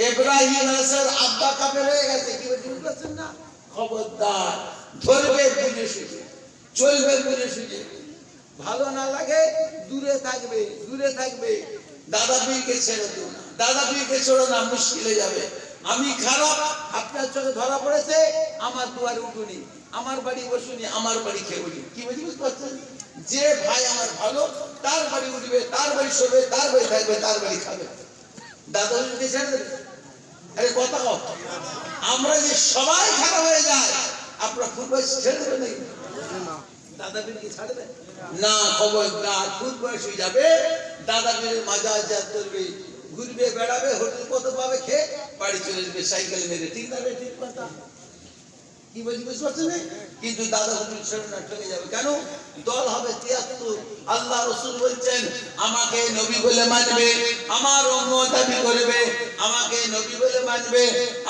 ইব্রাহিম আলাইহিস আব্বা কাফের হয়ে গেছে, কি বুঝছেন না? খবরদার, ধরবে বুঝে সুঝে, চলবে বুঝে সুঝে। ভালো না লাগে দূরে থাকবে, দূরে থাকবে। দাদা পীরকে ছেড়ে দিও না, দাদা পীরকে ছেড়ো না, মুশকিলে যাবে। আমি খারাপ, আপনার চোখে ধরা পড়েছে, আমার দুয়ারে উঠুনি, আমার বাড়ি বসুনি, আমার বাড়ি খেউনি। কি বুঝতে পারছেন? যে ভাই আমার ভালো, তার বাড়ি উঠবে, তার বাড়ি শোবে, তার বাড়ি থাকবে, তার বাড়ি খাবে। দাদা পীরকে ছেড়ে দেবে? আরে কথা কও, আমরা যে সবাই খারাপ হয়ে যায়, আপনারা ফুটবল ছেড়ে দেবেন নাকি? দাদা পীরকে ছাড়বে না, খবরদার। খুব বয়স হয়ে যাবে, দাদা পীরের মাজার জাত করবে, ঘুরবে, বেড়াবে, হোটেল কত পাবে, খেয়ে বাড়ি চলে যাবে সাইকেল মেরে। ঠিক না? ঠিক কথা। কি বুঝতে পারছেন? কিন্তু দাদা হুজুর ছেড়ে না, ঠকে যাবে। কেন? দল হবে ৭৩। আল্লাহ রাসূল বলছেন, আমাকে নবী বলে মানবে, আমার উম্মত দাবি করবে, আমাকে নবী বলে মানবে,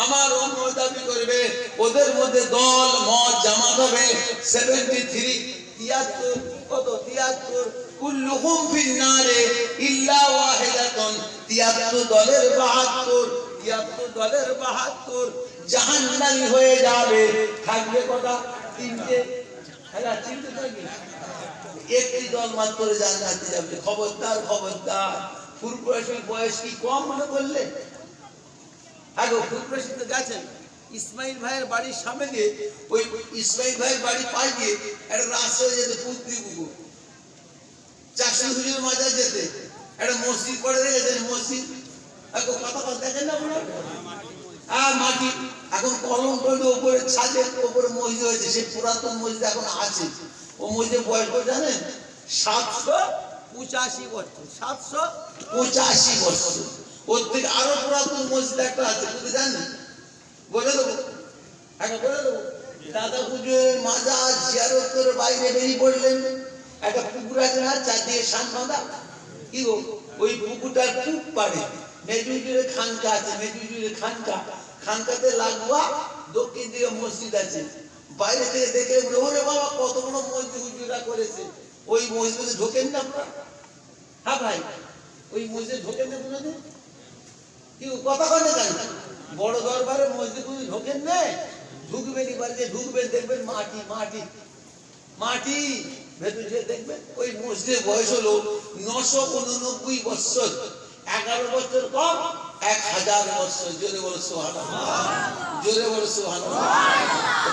আমার উম্মত দাবি করবে। ওদের মধ্যে দল মত জামাত হবে 73, ৭৩। কত? ৭৩। কুল্লুহুম ফিন্নারে ইল্লা ওয়াহিদাতুন। ৭৩ দলের ৭২, ৭৩ দলের ৭২ জাহান্নামী হয়ে যাবে। থাকবে কটা? ৩টে। হ্যাঁ, ৩টে থাকবে। একটি দল মাত্র জান্নাতে যাবে। খবরদার, খবরদার। ফুরফুরাশির বয়স কি কম মনে করলে? আগে ফুরফুরাশি তো গেছেন, ইসমাইল ভাইয়ের বাড়ির সামনে দিয়ে, ওই ইসমাইল ভাইয়ের বাড়ি পাশ দিয়ে একটা রাস্তা যেতে, পুত্রি পুকুর, চাষি হুজুর মাজার যেতে একটা মসজিদ পড়ে রেখেছেন। মসজিদ এখন কথা কথা দেখেন না আপনারা? হ্যাঁ, মাটি এখন কলম করে উপরে, ছাদের উপরে মসজিদ হয়েছে। সেই পুরাতন মসজিদ এখন আছে। ও মসজিদের বয়স কত জানেন? ৭৮৫ বছর। ৭৮৫ বছর। ওর থেকে আরো পুরাতন মসজিদ একটা আছে, বুঝতে জানেন? বলে দেবো, এখন বলে দেবো। দাদা হুজুরের মাজার জিয়ারত করে বাইরে বেরিয়ে পড়লেন। একটা পুকুর আছে না, চারদিকে শান বাঁধা। কি গো, ওই পুকুরটার খুব পাড়ে মেজুজুরের খানকা আছে, মেজুজুরের খানকা। খানকাতে লাগোয়া দক্ষিণ দিকে মসজিদ আছে। বাইরে থেকে দেখে ওরে বাবা, কত বড় মসজিদ হুজুরা করেছে। ওই মসজিদে ঢোকেন না আপনারা? হ্যাঁ ভাই, ওই মসজিদে ঢোকেন না আপনাদের? কি কথা কয় না জানি? বড় দরবারে মসজিদ ঢোকেন না? ঢুকবেন, বাড়িতে ঢুকবেন, দেখবেন মাটি মাটি মাটি। ভেতর যে দেখবেন ওই মসজিদের বয়স হলো ৯৮৯ বছর। ১১ বছর কম, ১০০০ বছর। জোরে বলো সুবহানাল্লাহ, জোরে বলো সুবহানাল্লাহ।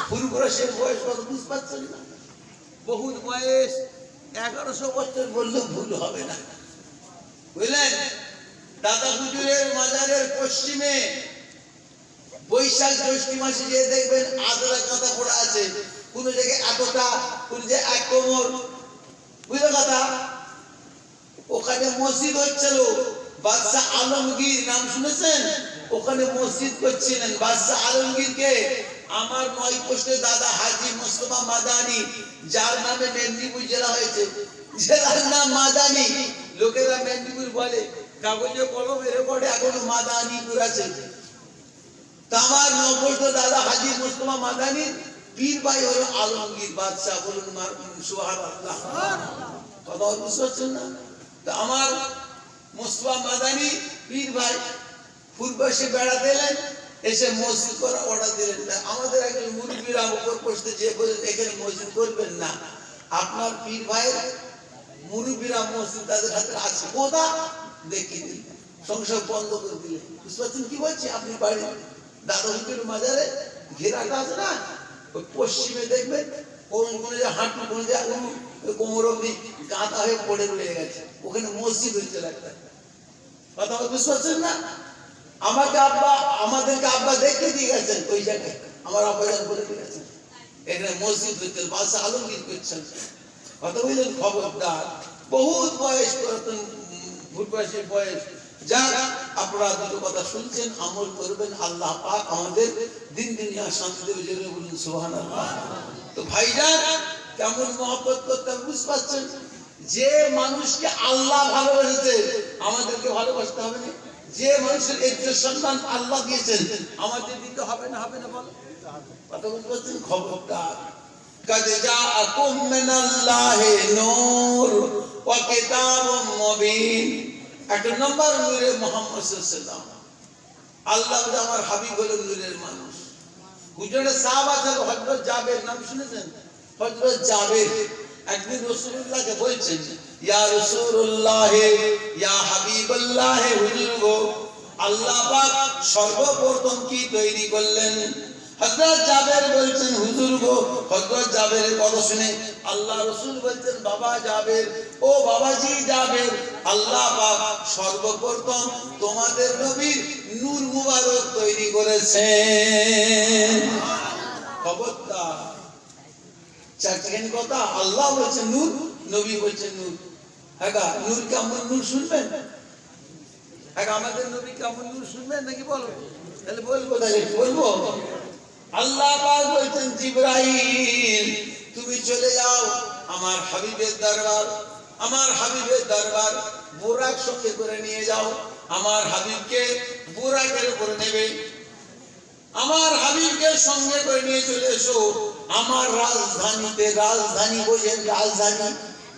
ফুরফুরাশির বয়স কত বুঝতে পারছেন না? বহুত বয়স। ১১০০ বছর বললেও ভুল হবে না, বুঝলেন? দাদা হুজুরের মাজারের পশ্চিমে বৈশাখ জ্যৈষ্ঠ মাসে যে দেখবেন আদরা কাঁথা পড়া আছে। কোন জায়গায় এতটা, কোন জায়গায় ১ কোমর, বুঝলে কথা? ওখানে মসজিদ হচ্ছিল। বাদশাহ আলমগীর নাম শুনেছেন? ওখানে মসজিদ করছিলেন বাদশাহ আলমগীরকে আমার ৯ পোস্টের দাদা হাজী মুস্তাফা মাদানী, যার নামে মেদিনীপুর জেলা হয়েছে। জেলার নাম মাদানী। লোকেরা মেদিনীপুর বলে, কাগজে কলমে রেকর্ডে এখনো মাদানীপুর আছে। আমার ৯ পোস্টের দাদা হাজী মুস্তাফা মাদানী, পীর ভাই হলো আলমগীর বাদশাহ। বলুন সুবহানাল্লাহ। কথা বুঝতে পারছেন না? তো আমার মুস্তাফা মাদানী পীর ভাই ফুরফুরাশি বেড়াতে এলেন, এসে মসজিদ করার অর্ডার দিলেন না। আমাদের একজন মুরব্বীরা উপর পোস্টে যে বলেন এখানে মসজিদ করবেন না। আপনার পীর ভাইয়ের মুরব্বীরা মসজিদ তাদের হাতে আছে, কোথা দেখিয়ে দিলেন, সংসার বন্ধ করে দিলেন। বুঝতে পারছেন কি বলছি? আপনি বাড়ি দাদা হুজুরের মাজারে ঘেরাটা আছে না, ওই পশ্চিমে দেখবেন কোন কোন যে হাঁটু, কোন যে কোমর অব্দি কাঁথা হয়ে পড়ে রয়ে গেছে। ওখানে মসজিদ হচ্ছে একটা। কথা বুঝতে পারছেন না? আমাদেরকে আব্বা দেখে দিয়ে গেছেন ওই জায়গায়। আমার আব্বা যখন বলে দিয়ে গেছেন এখানে মসজিদ হচ্ছে, বাদশাহ আলমগীর করছেন। কথা বুঝলেন? খবরদার। বহুত বয়স, পুরাতন ফুরফুরাশির বয়স। যারা আপনারা দুটো কথা শুনছেন, আমল করবেন, আল্লাহ পাক আমাদের দিন দুনিয়া শান্তি দেবে। জোরে বলুন সুবহানাল্লাহ। তো ভাইজান, কেমন মহব্বত করতে বুঝতে পারছেন? যে মানুষকে আল্লাহ ভালোবেসেছে, আমাদেরকে ভালোবাসতে হবে না? যে মানুষের ইজ্জত সম্মান আল্লাহ দিয়েছেন, আমাদের দিতে হবে না? হবে না বলো? কথা বুঝতে পারছেন? খবরদার। قد جاءكم من الله نور وكتاب مبين। ১ নম্বর নূরে মুহাম্মদ সাল্লাল্লাহু আলাইহি ওয়াসাল্লাম। আল্লাহ বলে আমার হাবিব হলো নূরের মানুষ। হুজুরের সাহাবা ছিল হযরত জাবের, নাম শুনেছেন? হযরত জাবের একদিন রাসূলুল্লাহকে বলছেন, ইয়া রাসূলুল্লাহ, ইয়া হাবিবাল্লাহ, হুজুর গো আল্লাহ পাক সর্বপ্রথম কি তৈরি করলেন? হযরত জাবের বলছেন, হুজুর গো, হযরত জাবেরের কথা শুনে আল্লাহ রাসূল বলছেন, বাবা জাবের, ও বাবাজি জাবের, আল্লাহ পাক সর্বপ্রথম তোমাদের নবীর নূর মুবারক তৈরি করেছেন। খবরদার, চারটিখানি কথা, আল্লাহ বলছেন নূর, নবী বলছেন নূর। হ্যাঁ, নূর কেমন নূর শুনবেন? হ্যাঁ, আমাদের নবী কেমন নূর শুনবেন নাকি বলো? তাহলে বলবো, তাহলে বলবো। আল্লাহ পাক বলছেন, জিবরাইল তুমি চলে যাও আমার হাবিবের দরবার, আমার হাবিবের দরবার বুরাক সঙ্গে করে নিয়ে যাও। আমার হাবিবকে বুরাকের উপরে নেবে, আমার হাবিবকে সঙ্গে করে নিয়ে চলে এসো আমার রাজধানীতে। রাজধানী বোঝেন? রাজধানী,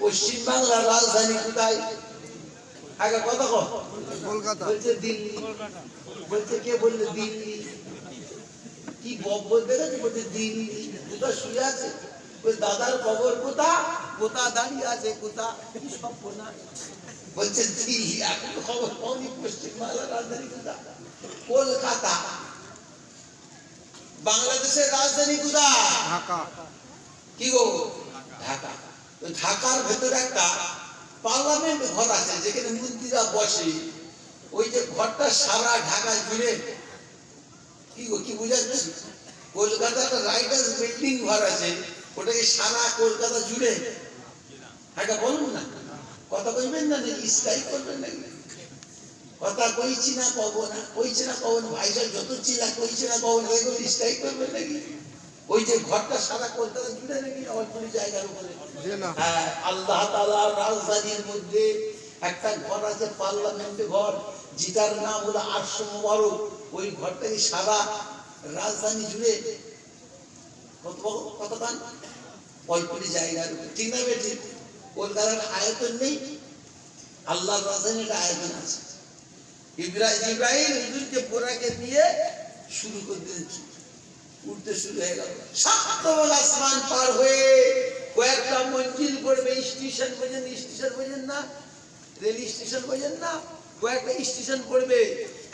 পশ্চিম বাংলার রাজধানী কোথায়? আগে কথা কও। কলকাতা। বলছে দিল্লি। বলছে কে বললে দিল্লি? কি বলতে গেছে? বলছে দিল্লি। কোথায় শুয়ে আছে? ওই দাদার কবর কোথা? কোথা দাঁড়িয়ে আছে কোথা? কি সব না বলছে দিল্লি। এখন খবর পাওনি পশ্চিম বাংলার রাজধানী কোথা? কলকাতা। বাংলাদেশের রাজধানী কোথায়? ঢাকা। কি গো? ঢাকা। ঢাকার ভেতরে একটা পার্লামেন্ট ঘর আছে যেখানে মন্ত্রীরা বসে। ওই যে ঘরটা সারা ঢাকা জুড়ে, কি গো, কি বুঝাচ্ছি? কলকাতাটা রাইটার্স বিল্ডিং ঘর আছে, ওটাকে সারা কলকাতা জুড়ে। হ্যাঁ, বলুন না, কথা কইবেন না, স্ট্রাইক করবেন নাকি? কথা কইছি না কব না, কইছে না কব না, ভাই সাহেব যত চিল্লা কইছে না কব না, এগুলো স্ট্রাইক করবেন নাকি? ওই যে ঘরটা সারা কলকাতা জুড়ে নাকি অল্প জায়গার উপরে? হ্যাঁ, আল্লাহ তাআলার রাজধানীর মধ্যে একটা ঘর আছে, পার্লামেন্ট ঘর, যেটার নাম হলো আরশ মুবারক। ওই ঘরটাই সারা রাজধানী জুড়ে কত কান অল্প জায়গার উপরে, ঠিক না বেঠিক? কলকাতার আয়তন নেই, আল্লাহর রাজধানীর আয়তন আছে। ইব্রাহিম হুজুরকে বোরাকে দিয়ে শুরু করে দিয়েছে, উঠতে শুরু হয়ে গেল। সাততল আসমান পার হয়ে কয়েকটা মঞ্জিল পড়বে, স্টেশন বোঝেন? স্টেশন বোঝেন না? রেল স্টেশন বোঝেন না? কয়েকটা স্টেশন পড়বে,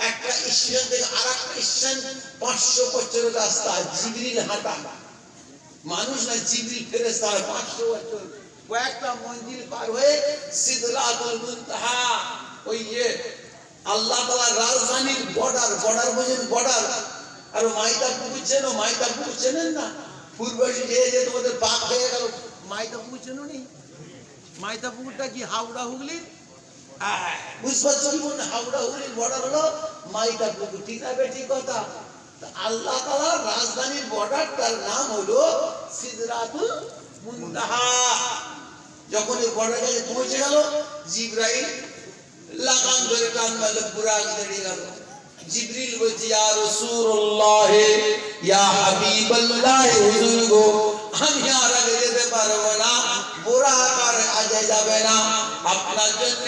একটা স্টেশন থেকে আরেকটা স্টেশন 500 বছরের রাস্তা, জিবরিল হাঁটা, মানুষ না জিবরিল ফেরেশতা 500 বছর। কয়েকটা মঞ্জিল পার হয়ে সিদরাতুল মুনতাহা, ওই আল্লাহ তাআলার রাজধানীর বর্ডার, বর্ডার বোঝেন? বর্ডার। আর মাইতা পুকুর চেনো? মাইতা পুকুর চেনেন না? পূর্বশী যে তোমাদের পাক হয়ে গেল, মাইতা পুকুর চেনো নি? মাইতা পুকুরটা কি হাওড়া হুগলির? বুঝতে কি বলুন? হাওড়া হুগলির বর্ডার হলো মাইতা পুকুর, ঠিক না বেঠিক কথা? আল্লাহ তাআলার রাজধানীর বর্ডারটার নাম হলো সিদরাতুল মুনতাহা। যখন এই বর্ডার কাছে পৌঁছে গেল, জিবরাইল লাগাম ধরে টান মারল, বুরাক দাঁড়িয়ে গেল। জিবরিল বলছে, ইয়া রাসূলুল্লাহ, ইয়া হাবিবাল্লাহ, হুজুর গো আমি আর আগে যেতে পারবো না, বুরাক আর আগে যাবে না। আপনার জন্য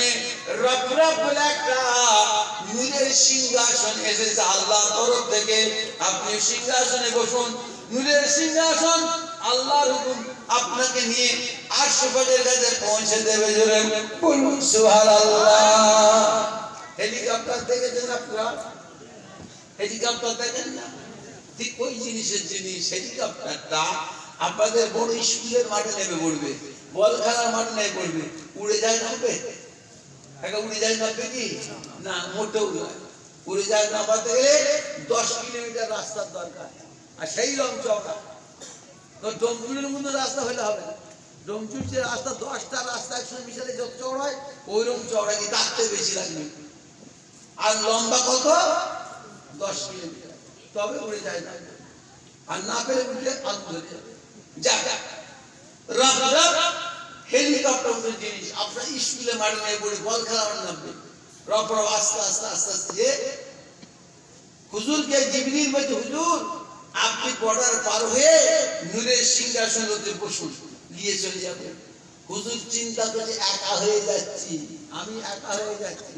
রব বলে একটা নূরের সিংহাসন এসেছে আল্লাহর তরফ থেকে, আপনি সিংহাসনে বসুন। নূরের সিংহাসন, আল্লাহর হুকুম আপনাকে নিয়ে আরশের কাছে পৌঁছে দেবে। জোরে বলুন সুবহানাল্লাহ। হেলিকপ্টার দেখেছেন আপনারা? হেলিকপ্টার দেখেন না? ঠিক ওই জিনিসের জিনিস। হেলিকপ্টারটা আপনাদের বড় স্কুলের মাঠে নেমে পড়বে, বল খেলার মাঠে নেমে পড়বে, উড়ে যায় নামবে? উড়ে যায় নামবে কি না? মোটেও নয়। উড়ে যায় নামাতে গেলে 10 কিলোমিটার রাস্তার দরকার, আর সেই রকম চওড়া। ডোমচুরের মধ্যে রাস্তা হলে হবে না। ডোমচুর যে রাস্তা 10টা রাস্তা 120 সালে যত চওড়া হয়, ওই রকম চওড়া কি তার থেকে বেশি লাগবে। আর লম্বা কত? 10 কিলোমিটার। তবে উড়ে যায় না, আর না পেলে উঠলে আগুন ধরে যাবে। হেলিকপ্টার মতো জিনিস আপনার স্কুলে মাঠে নিয়ে পড়ে বল খেলা মাঠে নামবে, রব আস্তে আস্তে আস্তে আস্তে যে হুজুরকে জিবরিল বলছে, হুজুর আপনি বর্ডার পার হয়ে নূরের সিংহাসনে বসুন, নিয়ে চলে যাবে। হুজুর চিন্তা করছে, একা হয়ে যাচ্ছি, আমি একা হয়ে যাচ্ছি,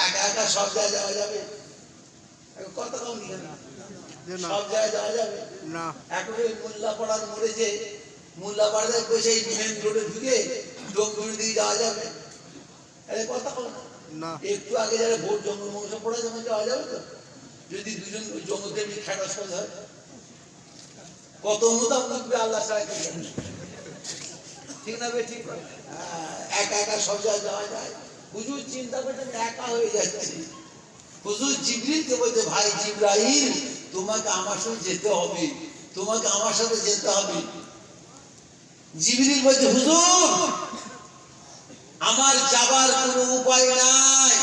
একা একা সব জায়গায় যাওয়া যাবে? কথা কম কেন? যে না সব জায়গায় যাওয়া যাবে না এখন ওই মোল্লাপাড়ার মোড়ে যে মোল্লাপাড়ায় বসে মেন রোডে ঢুকে ডোমগুড়ি দিয়ে যাওয়া যাবে? আরে কথা কম না একটু আগে যারা ভোট জঙ্গল মংস পড়ে যখন যাওয়া যাবে তো, যদি দুজন জঙ্গলতে খেটা সহজ হয় কত মোতা মুখবে আল্লাহ ছাড়া কেউ জানে না। ঠিক না বে ঠিক? একা একা সব জায়গায় যাওয়া যায়। হুজুর চিন্তা করছেন একা হয়ে যাচ্ছে। হুজুর জিবরিলকে বলতে, ভাই জিবরাইল তোমাকে আমার সাথে যেতে হবে, তোমাকে আমার সাথে যেতে হবে। জিবরিল বলছে, হুজুর আমার যাবার কোনো উপায় নাই,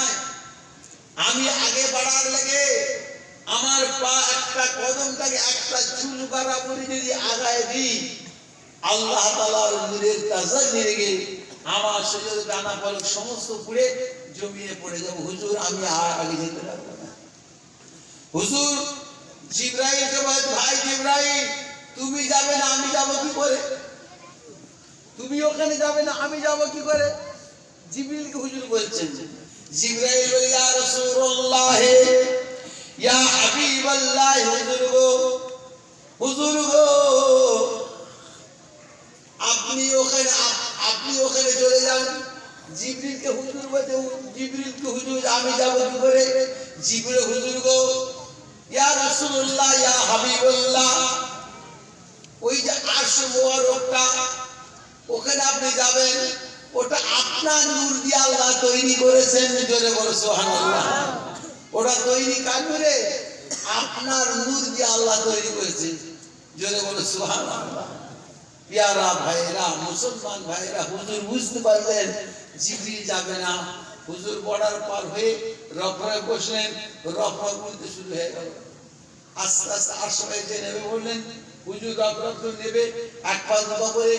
আমি আগে বাড়ার লাগে আমার পা একটা কদমটাকে একটা চুল বরাবরই যদি আগায় দিই, আল্লাহ তাআলার নূরের তাজাল্লি লেগে আমার শরীরে ডানা পলক সমস্ত পুড়ে জমিয়ে পড়ে যাব। হুজুর আমি আর আগে যেতে পারবো না। হুজুর জিবরাইলকে বলে, ভাই জিবরাইল তুমি যাবে না আমি যাব কি করে? তুমি ওখানে যাবে না আমি যাব কি করে? জিবরিলকে হুজুর বলছেন, জিবরাইল বলে, ইয়া রাসূলুল্লাহ ইয়া হাবিবাল্লাহ, হুজুর গো আপনি ওখানে চলে যান। জিবরিলকে হুজুর বলতে, জিবরিলকে হুজুর আমি যাব কি করে? জিবরিল, হুজুর গো ইয়া রাসূলুল্লাহ ইয়া হাবিবাল্লাহ, ওই যে আরশ মুবারকটা ওখানে আপনি যাবেন, ওটা আপনার নূর দিয়ে আল্লাহ তৈরি করেছেন। জোরে বলো সুবহানাল্লাহ। ওটা তৈরি কার করে? আপনার নূর দিয়ে আল্লাহ তৈরি করেছেন। জোরে বলো সুবহানাল্লাহ। প্যারা ভাইরা, মুসলমান ভাইরা, হুজুর বুঝতে পারলেন জিবরিল যাবে না। হুজুর বর্ডার পার হয়ে রফরায় বসলেন, রফরা বলতে শুরু হয়ে গেল। আস্তে আস্তে আরশে যে নেবে বললেন, হুজুর রফরফ নেবে এক পা দুপা করে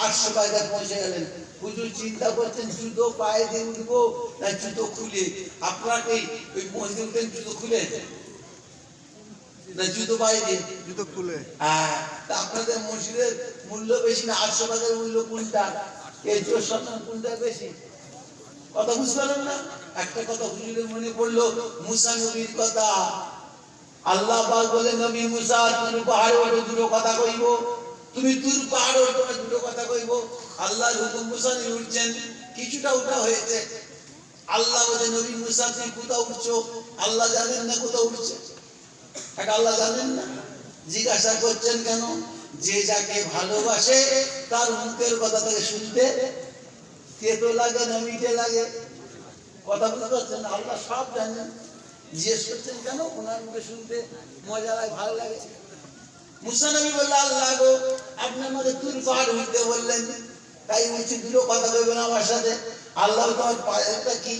800 পায়দা পৌঁছে গেলেন। হুজুর চিন্তা করছেন জুতো পায়ে দিয়ে উঠবো না জুতো খুলে? আপনাকে ওই মসজিদে উঠেন জুতো খুলে না জুতো পায়ে দিয়ে? জুতো খুলে। হ্যাঁ, তা আপনাদের মসজিদের মূল্য বেশি না 800 টাকার মূল্য কোনটা? এই জোর সন্তান কোনটা বেশি? কথা বুঝতে পারলেন না? একটা কথা হুজুরের মনে পড়লো, মুসা নবীর কথা। আল্লাহ পাক বলে, নবী মুসা তুমি পাহাড়ে ওঠো দুটো কথা কইব, তুমি তুর পাহাড়ে ওঠো দুটো কথা কইব। আল্লাহর হুকুম মুসা নবী উঠছেন, কিছুটা উঠা হয়েছে। আল্লাহ বলে, নবী মুসা তুমি কোথাও উঠছো? আল্লাহ জানেন না কোথাও উঠছে? আল্লাহ জানেন না? জিজ্ঞাসা করছেন কেন? যে যাকে ভালোবাসে তার মুখের কথা তাকে শুনতে তেতো লাগে না মিঠে লাগে? কথা বুঝতে পারছেন? আল্লাহ সব জানেন। জিজ্ঞেস করছেন কেন? ওনার মুখে শুনতে মজা লাগে, ভালো লাগে। মুসা নবী বলল, আল্লাহ গো আপনি আমাকে তুর পাহাড় উঠতে বললেন, তাই উঠছি দুটো কথা বলবেন আমার সাথে। আল্লাহ, তোমার পায়েটা কি?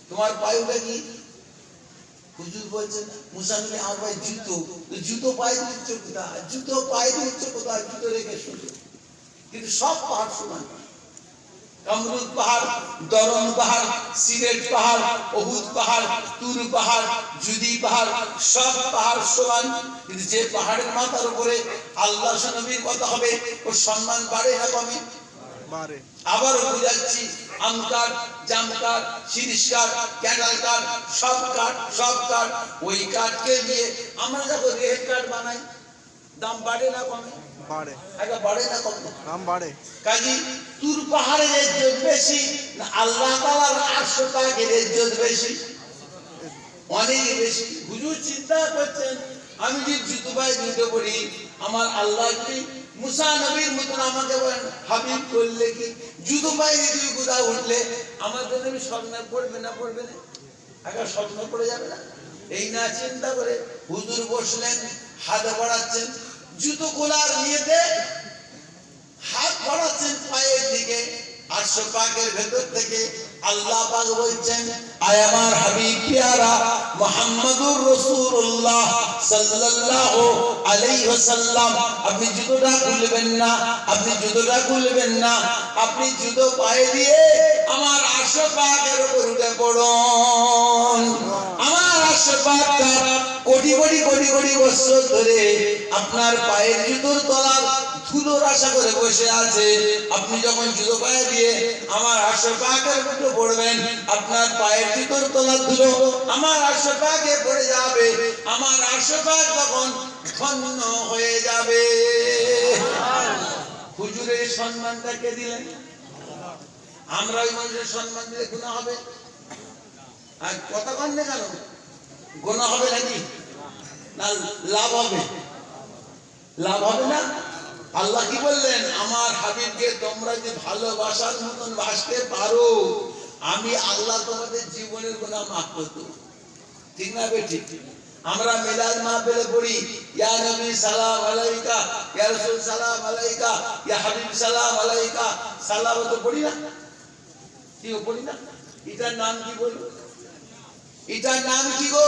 তোমার পায়ুটা কি? হুজুর বলছেন, মুসা নবী আমার পায়ে জুতো। জুতো পায়ে দিচ্ছ কোথায়? জুতো পায়ে দিচ্ছ কোথায়? জুতো রেখে শুধু। কিন্তু সব পাহাড় সমান। কামরুদ পাহাড়, দরন পাহাড়, সিলেট পাহাড়, ওহুদ পাহাড়, তুর পাহাড়, জুদি পাহাড়, সব পাহাড় সমান। কিন্তু যে পাহাড়ের মাথার উপরে আল্লাহ নবীর কথা হবে ওর সম্মান বাড়ে না কমে? বাড়ে। আবার বুঝাচ্ছি, আম কাঠ, জাম কাঠ, শিরিষ কাঠ, ক্যান্ডাল কাঠ, সব কাঠ। ওই কাঠকে দিয়ে আমরা যখন রেড কাঠ বানাই, দাম বাড়ে না কমে? বাড়ে। আগে বাড়ে না কমে? দাম বাড়ে। কাজী তুর পাহাড়ের ইজ্জত বেশি না আল্লাহ তাআলার আরশ পাকের ইজ্জত বেশি? অনেক বেশি। হুজুর চিন্তা করছেন, আমি যদি জুতো পায়ে জুতো পড়ি, আমার আল্লাহ কি মুসা নবীর মতন আমাকে বলেন হাবিব করলে কি? জুতো পায়ে যদি কোথাও উঠলে আমার জন্য স্বপ্ন পড়বে না? পড়বে না? আগে স্বপ্ন পড়ে যাবে না? এই না চিন্তা করে হুজুর বসলেন, হাত বাড়াচ্ছেন, জুতো খোলার নিয়েতে হাত বাড়াচ্ছেন পায়ের দিকে। আরশ পাকের ভেতর থেকে আল্লাহ পাক বলছেন, আয় আমার হাবিব প্যারা মুহাম্মদুর রাসূলুল্লাহ সাল্লাল্লাহু আলাইহি ওয়াসাল্লাম, আপনি জুতোটা খুলবেন না, আপনি জুতোটা খুলবেন না, আপনি জুতো পায়ে দিয়ে আমার আরশ পাকের উপর উঠে পড়ুন। আমার আরশ পাক কোটি কোটি কোটি কোটি বছর ধরে আপনার পায়ের জুতোর তলা ধুলোর আশা করে বসে আছে। আপনি যখন জুতো পায়ে দিয়ে আমার আশপাকের মধ্যে পড়বেন, আপনার পায়ের জুতোর তলা ধুলো আমার আশপাকে পড়ে যাবে, আমার আশপাক তখন ধন্য হয়ে যাবে। হুজুরের সম্মানটা কে দিলেন? আমরা ওই মানুষের সম্মান দিলে গুনাহ হবে? আর কথা কন না কেন? গুনাহ হবে নাকি? না লাভ হবে? লাভ হবে না? আল্লাহ কি বললেন? আমার হাবিবকে তোমরা যে ভালোবাসার মতন বাসতে পারো, আমি আল্লাহ তোমাদের জীবনের গুনাহ মাফ করে দেব। ঠিক না বেঠিক? আমরা মিলাদ মাহফিলে পড়ি ইয়া নবী সালাম আলাইকা, ইয়া রাসূল সালাম আলাইকা, ইয়া হাবিব সালাম আলাইকা, সালাম তো পড়ি না? কি পড়ি না? এটার নাম কি বলি? এটার নাম কি গো?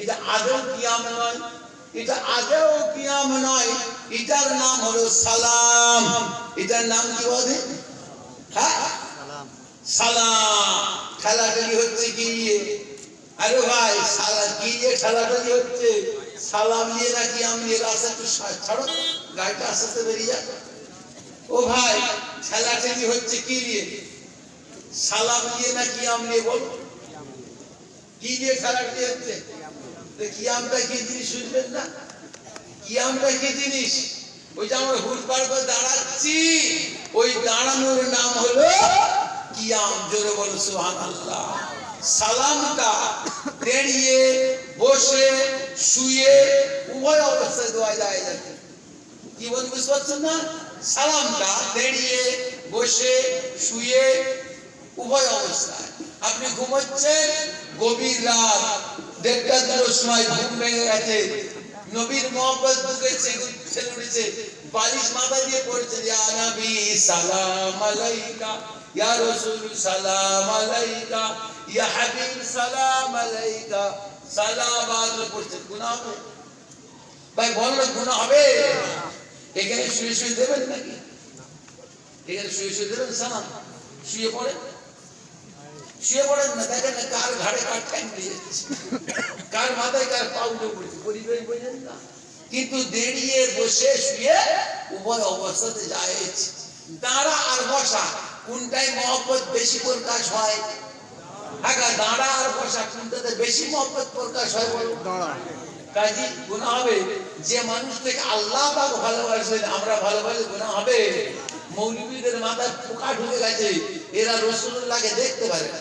এটা আদৌ কিয়াম নয়, এটা আদৌ কিয়াম নয়, এটার নাম হলো সালাম। এটার নাম কি বলে? হ্যাঁ সালাম। ঠেলাঠেলি হচ্ছে কি নিয়ে? আরে ভাই সালাম কি নিয়ে ঠেলাঠেলি হচ্ছে? সালাম নিয়ে না কিয়াম নিয়ে? রাস্তা একটু ছাড়ো, গাড়িটা আস্তে আস্তে বেরিয়ে যাক। ও ভাই ঠেলাঠেলি হচ্ছে কি নিয়ে? সালাম নিয়ে না কিয়াম নিয়ে বল? কি নিয়ে ঠেলাঠেলি হচ্ছে? কিয়ামটা কি জিনিস শুনবেন না? কিয়ামটা কি জিনিস? ওই যে আমরা হুট পার করে দাঁড়াচ্ছি, ওই দাঁড়ানোর নাম হলো কিয়াম। জোরে বলো সুবহানাল্লাহ। সালামটা দাঁড়িয়ে বসে শুয়ে উভয় অবস্থায় দেওয়া যায় নাকি? কি বলতে বুঝতে পারছেন না? সালামটা দাঁড়িয়ে বসে শুয়ে উভয় অবস্থায়। আপনি ঘুমোচ্ছেন, গভীর রাত 1:30 সময় ঘুম ভেঙে গেছে, নবীর মহব্বত বুকে ছেলে উঠেছে, বালিশ মাথা দিয়ে পড়েছে, ইয়া নবী সালাম আলাইকা, ইয়া রাসূল সালাম আলাইকা, ইয়া হাবিব সালাম আলাইকা, সালাওয়াত পড়ছে। গুনাহ হবে? ভাই বললে গুনাহ হবে? এখানে শুয়ে শুয়ে দেবেন নাকি? এখানে শুয়ে শুয়ে দেবেন সালাম? শুয়ে পড়ে শুয়ে পড়েন না, দেখেন না কার ঘাড়ে কার ঠ্যাং দিয়ে যাচ্ছে, কার মাথায় কার পাউডো পড়ছে, পরিবেশ বোঝেন না। কিন্তু দাঁড়িয়ে বসে শুয়ে উভয় অবস্থাতে জায়েজ। দাঁড়া আর বসা কোনটায় মহব্বত বেশি প্রকাশ হয়? হ্যাঁ, দাঁড়া আর বসা কোনটাতে বেশি মহব্বত প্রকাশ হয় বলো? দাঁড়া। কাজী গুনাহ হবে। যে মানুষ থেকে আল্লাহ পাক ভালোবাসেন, আমরা ভালোবাসি, গুনাহ হবে। মৌলবীদের মাথায় পোকা ঢুকে গেছে, এরা রাসূলুল্লাহকে দেখতে পারে না।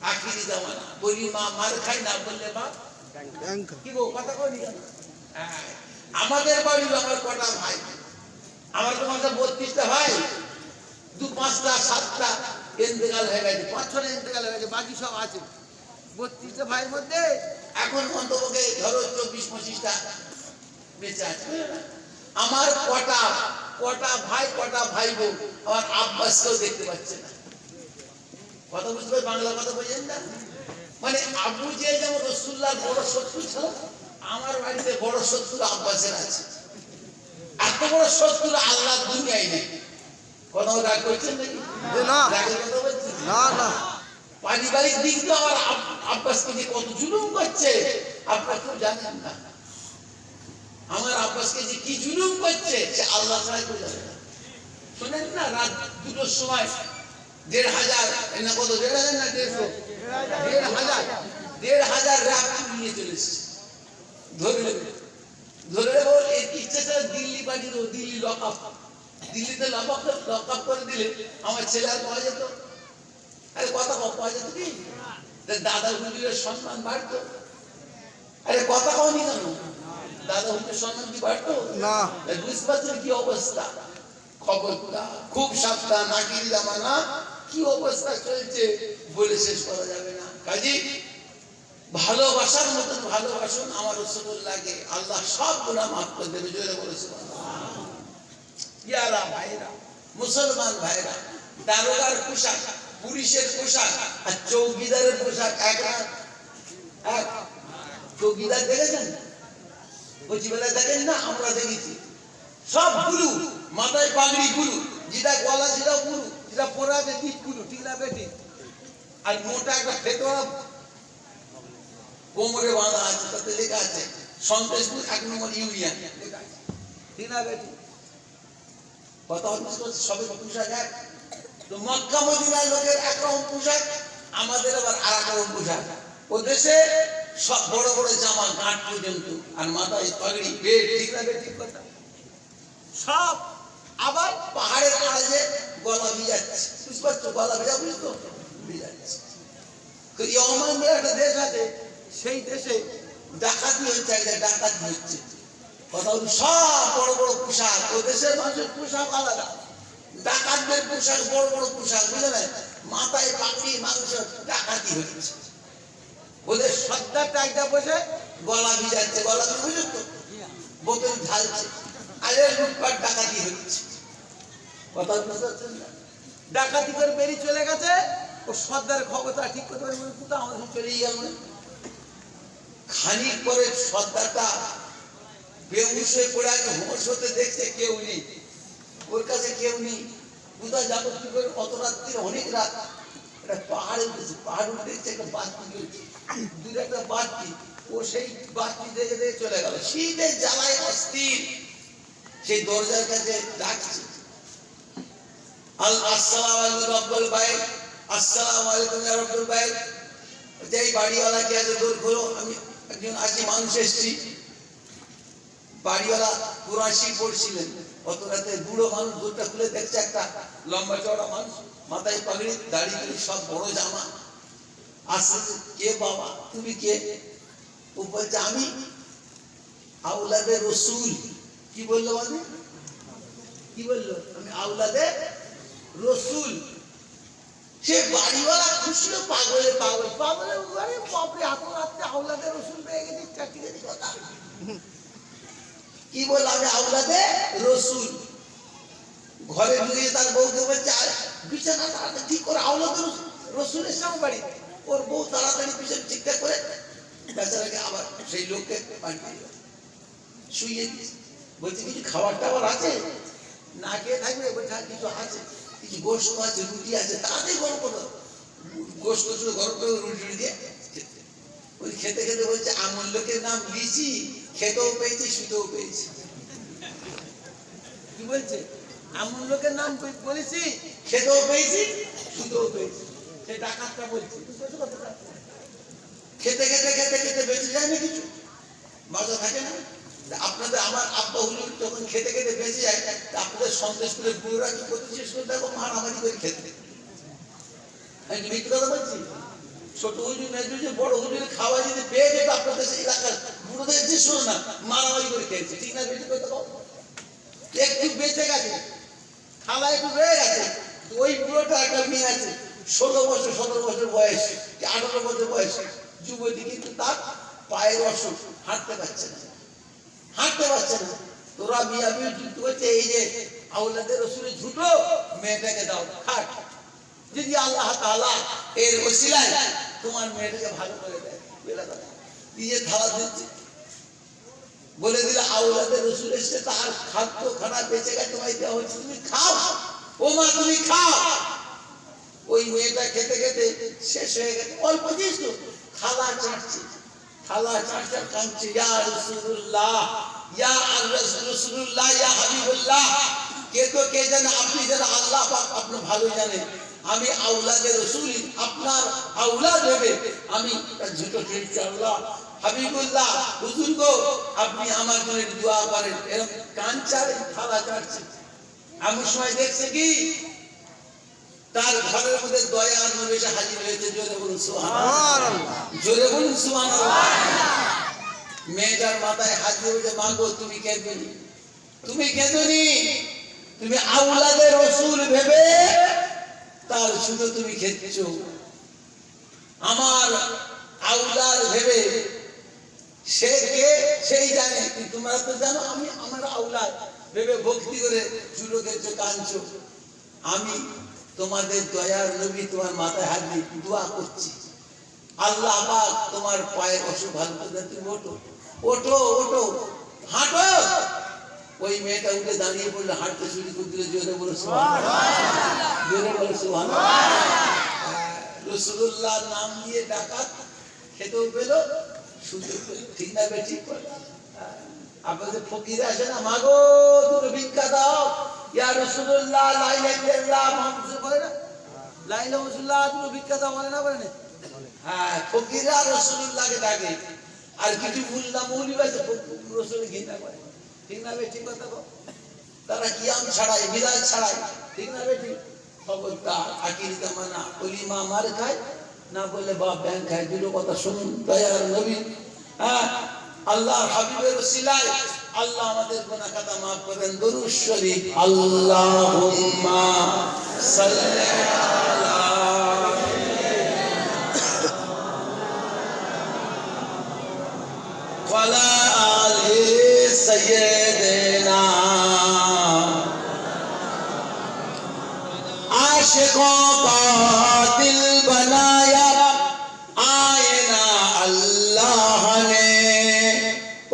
আখিরি জামানা বলি মা মার খাই না বললে বাপ কি গো কথা কই নি? আমাদের বাড়ি আমার কটা ভাই? আমার তো মাত্র 32টা ভাই, 2-5টা 7টা ইন্তেকাল হয়ে গেছে, 5-6টা ইন্তেকাল হয়ে গেছে, বাকি সব আছে। 32টা ভাইয়ের মধ্যে এখন অন্তপক্ষে ধরো 24-25টা বেঁচে আছে। আমার কটা ভাই, কটা ভাই বোন, আমার আব্বাসকেও দেখতে পাচ্ছে না। কথা বুঝতে পারি? বাংলা কথা বোঝেন না? মানে আবু জেহেল যেমন রাসূলুল্লাহর বড় শত্রু ছিল, আমার বাড়িতে বড় শত্রু আব্বাসের আছে। এত বড় শত্রু আল্লাহ দুনিয়ায় নেই। কথা রাগ করছেন নাকি? না রাগের কথা বলছেন? না না। পারিবারিক দিক দিয়ে আমার আব্বাসকে যে কত জুলুম করছে আপনারা কেউ জানেন না। আমার আব্বাসকে যে কি জুলুম করছে সে আল্লাহ ছাড়া কেউ জানে না। শোনেন না, রাত 2টার সময় 1,500 না কত, 1,500 না 1,500 1,500 রাত নিয়ে চলে এসেছে। ধরে ওর ইচ্ছে ছিল দিল্লি পাঠিয়ে দেবো, দিল্লি লক আপ, দিল্লিতে লক আপ করে দিলে আমার ছেলে আর পাওয়া যেত। আরে কথা পাওয়া যেত কি? দাদা হুজুরের সম্মান বাড়তো। আরে কথা কওনি কেন? দাদা হুজুরের সম্মান কি বাড়তো না? বুঝতে পারছেন কি অবস্থা? খবরটা খুব সাবধান, আখির জামানা কি অবস্থা চলছে বলে শেষ করা যাবে না। কাজী ভালোবাসার মতন ভালোবাসুন আমার রাসূলুল্লাহকে, আল্লাহ সব গুনাহ মাফ করে দেবে। জোরে বলে সুবহানাল্লাহ। ইয়ারা ভাইরা, মুসলমান ভাইরা, দারোগার পোশাক, পুলিশের পোশাক আর চৌকিদারের পোশাক এক না? এক। চৌকিদার দেখেছেন? কচিবেলা দেখেন না? আমরা দেখেছি। সব গুরু, মাথায় পাগড়ি গুরু, যেটা গলা সেটা গুরু, যেটা পরে আছে ঠিক গুরু, ঠিক না বেটি? আর মোটা একটা ফেতোয়া কোমরে বাঁধা আছে, তাতে লেখা আছে সন্তোষপুর 1 নম্বর ইউনিয়ন লেখা আছে। ঠিক না বেটি? কথা হচ্ছে সবে পোশাক এক। তো মক্কা মদিনার লোকের একরকম পোশাক, আমাদের আবার আর এক রকম পোশাক। ও দেশে সব বড় বড় জামা গাঁট পর্যন্ত, আর মাথায় পাগড়ি, বেড। ঠিক না বেটি? কথা সব। আবার পাহাড়ের আড়ে গলা ভিজাচ্ছে, বুঝতে পারছো? গলা ভিজা, বুঝতো? ভিজাচ্ছে। তো ইয়মান বলে একটা দেশ আছে, সেই দেশে ডাকাতি হচ্ছে, একটা ডাকাতি হচ্ছে। কথা হলো সব বড় বড় পোশাক, ও দেশের মানুষের পোশাক আলাদা, ডাকাতদের পোশাক বড় বড় পোশাক, বুঝলেন? মাথায় পাগড়ি, মাংস, ডাকাতি হচ্ছে। ওদের সর্দারটা একটা বসে গলা ভিজাচ্ছে, গলা ভিজে তো বোতল ঢালছে, আরে লুটপাট ডাকাতি হচ্ছে। কথা বুঝতে পারছেন না? ডাকাতি করে বেরিয়ে চলে গেছে, ও সর্দারের খবরটা ঠিক করতে পারে, কোথাও আমাদের চলেই গেল না। খানিক পরে সর্দারটা বেহুশ হয়ে পড়ে আছে, হোঁশ হতে দেখছে কেউ নেই, ওর কাছে কেউ নেই। কোথায় যাবো কি করে? অত রাত্রি, অনেক রাত। একটা পাহাড়ে উঠেছে, পাহাড় উঠে দেখছে একটা বাতি জ্বলছে, দূরে একটা বাতি। ও সেই বাতি দেখে দেখে চলে গেল, শীতের জ্বালায় অস্থির। সেই দরজার কাছে ডাকছে, আসসালামু আলাইকুম রব্বুল বাইত, আসসালামু আলাইকুম ইয়া রব্বুল বাইত। যেই বাড়িওয়ালা কে আছে, দৌড় খোলো, আমি একজন আছি, মানুষ এসছি। বাড়িওয়ালা কোরআন শরীফ পড়ছিলেন, অত রাতে বুড়ো মানুষ দরজা খুলে দেখছে একটা লম্বা চওড়া মানুষ, মাথায় পাগড়ি, দাড়ি, সব বড় জামা। আসছে, কে বাবা, তুমি কে? ও বলছে আমি আওলাদে রসুল। কি বললো? মানে কি বললো? আমি আওলাদে রসুল। সে বাড়িওয়ালা খুশি, পাগলে পাগল, পাগলে বাপরে, এত রাত্রে আওলাদে রসুল পেয়ে গেছি, চারটি কথা। কি বল? আমি আওলাদে রসুল। ঘরে ঢুকে তার বউকে বলছে, বিছানা তাড়াতাড়ি ঠিক করে, আওলাদে রসুলের সঙ্গে বাড়ি। ওর বউ তাড়াতাড়ি পিছনে ঠিকঠাক করে বেচারাকে আবার সেই লোককে শুয়ে দিচ্ছে। বলছে কিছু খাবার টাবার আছে? না খেয়ে থাকবে? বলছে কিছু আছে, কিছু গোস্ত আছে, রুটি আছে, তাড়াতাড়ি গরম করো। গোস্ত শুধু গরম করে রুটি দিয়ে ওই খেতে খেতে বলছে, আমার লোকের নাম লিচি, খেতেও পেয়েছি, শুতেও পেয়েছি। কি বলছে? এমন লোকের নাম বলেছি, খেতেও পেয়েছি, শুতেও পেয়েছি। সে ডাকাতটা বলছে, খেতে খেতে খেতে খেতে বেঁচে যায় না কিছু, মজা থাকে না? আপনাদের, আমার আব্বা হুজুর যখন খেতে খেতে বেঁচে যায়, আপনাদের সন্দেশপুরের বুড়োরা কি করতে শেষ করে দেখো, মারামারি করে খেতে। আমি মিথ্যে কথা বলছি? ছোট হুজুর, মেজু হুজুর, বড় হুজুর খাওয়া যদি পেয়ে যেত, আপনাদের সেই এলাকার বুড়োদের যে শোনো না, মারামারি করে খেয়েছে। ঠিক না বেশি কথা বল? একটু বেঁচে গেছে, খালা একটু রয়ে গেছে, ওই বুড়োটা একটা মেয়ে আছে, 16 বছর 17 বছর বয়স, 18 বছর বয়স, যুবতী, কিন্তু তার পায়ের অসুখ, হাঁটতে পারছে না, হাঁটতে পারছে না। তোরা মিয়া বিয়ে যুদ্ধ করছে, এই যে আওলাদে রসুলের ঝুটো, মেয়েটাকে দাও খাট, যদি আল্লাহ তাআলা এর ওসিলায় তোমার মেয়েটাকে ভালো করে দেয়। দিয়ে থালা দিচ্ছে, বলে দিলে আওলাদে রসুল এসে তার খাদ্য খানা বেঁচে গেছে, তোমায় দেওয়া হচ্ছে, তুমি খাও। ও মা, তুমি খাও। ওই মেয়েটা খেতে খেতে শেষ হয়ে গেছে, অল্প দিস তো, থালা চাটছে, থালা চাটছে, কাঁদছে, ইয়া রাসূলুল্লাহ, ইয়া রাসূলুল্লাহ, ইয়া হাবিবুল্লাহ। কে তো কে জানে, আপনি জানেন, আল্লাহ পাক আপনি ভালো জানেন। আমি আওলাদে রসুল, আপনার আওলাদ ভেবে আমি ঝুটো খেয়েছি। আল্লাহ হাবিবুল্লাহ, হুজুর গো, আপনি আমার জন্য দোয়া করেন। এরকম কাঞ্চার থালা কাটছে। এমন সময় দেখছে কি, তার ঘরের মধ্যে দয়া নবী এসে হাজির হয়েছে। জোরে বলুন সুবহানাল্লাহ, জোরে বলুন সুবহানাল্লাহ। মেয়েটার মাথায় হাত দিয়ে বলছে, মা গো, তুমি কেঁদোনি, তুমি কেঁদোনি, তুমি আওলাদে রসুল ভেবে তার শুধু তুমি খেতেছো। আমার আওলাদ ভেবে, সে কে সেই জানে, তোমরা তো জানো আমি আমার আওলাদ ভেবে ভক্তি করে চুলো খেয়েছো, কাঁদছো। আমি তোমাদের দয়ার নবী তোমার মাথায় হাত দিয়ে দোয়া করছি, আল্লাহ পাক তোমার পায়ের অসুখ ভালো করে। তুমি ওঠো, ওঠো, ওঠো, হাঁটো। ওই মেয়েটা উঠে দাঁড়িয়ে পড়লে, হাঁটতে শুরু করে দিল। জোরে বলো সুবহানাল্লাহ, জোরে বলো সুবহানাল্লাহ। রাসূলুল্লাহর নাম দিয়ে ডাকাত খেতেও পেল, শুধু ঠিক না বে ঠিক করে আপনাদের ফকির আসে না মাগো দুটো ভিক্ষা দাও ইয়া রাসূলুল্লাহ লা ইলাহা ইল্লাল্লাহ মুহাম্মাদুর বলে না লা ইলাহা ইল্লাল্লাহ দুটো ভিক্ষা দাও বলে না হ্যাঁ ফকিরা রাসূলুল্লাহকে ডাকে আর কিছু মুল্লা মৌলবি আছে রাসূল ঘৃণা করে ঠিক না বে ঠিক কথা বল তারা কিয়াম ছাড়াই বিলাল ছাড়াই ঠিক না বে ঠিক খবরদার আকির জামানা ওলিমা মার খায় না বলে বাপ ব্যাংক খায় দুটো কথা শুনুন দয়ার নবী হ্যাঁ আল্লাহ হাবিবের ওসিলায় আল্লাহ আমাদের গুনাহ খাতা maaf করেন দরুদ শরীফ আল্লাহুম্মা সাল্লি আলা ওয়ালা আলি সাইয়্যিদিনা आशिकों का दिल बनाया आईना अल्लाह ने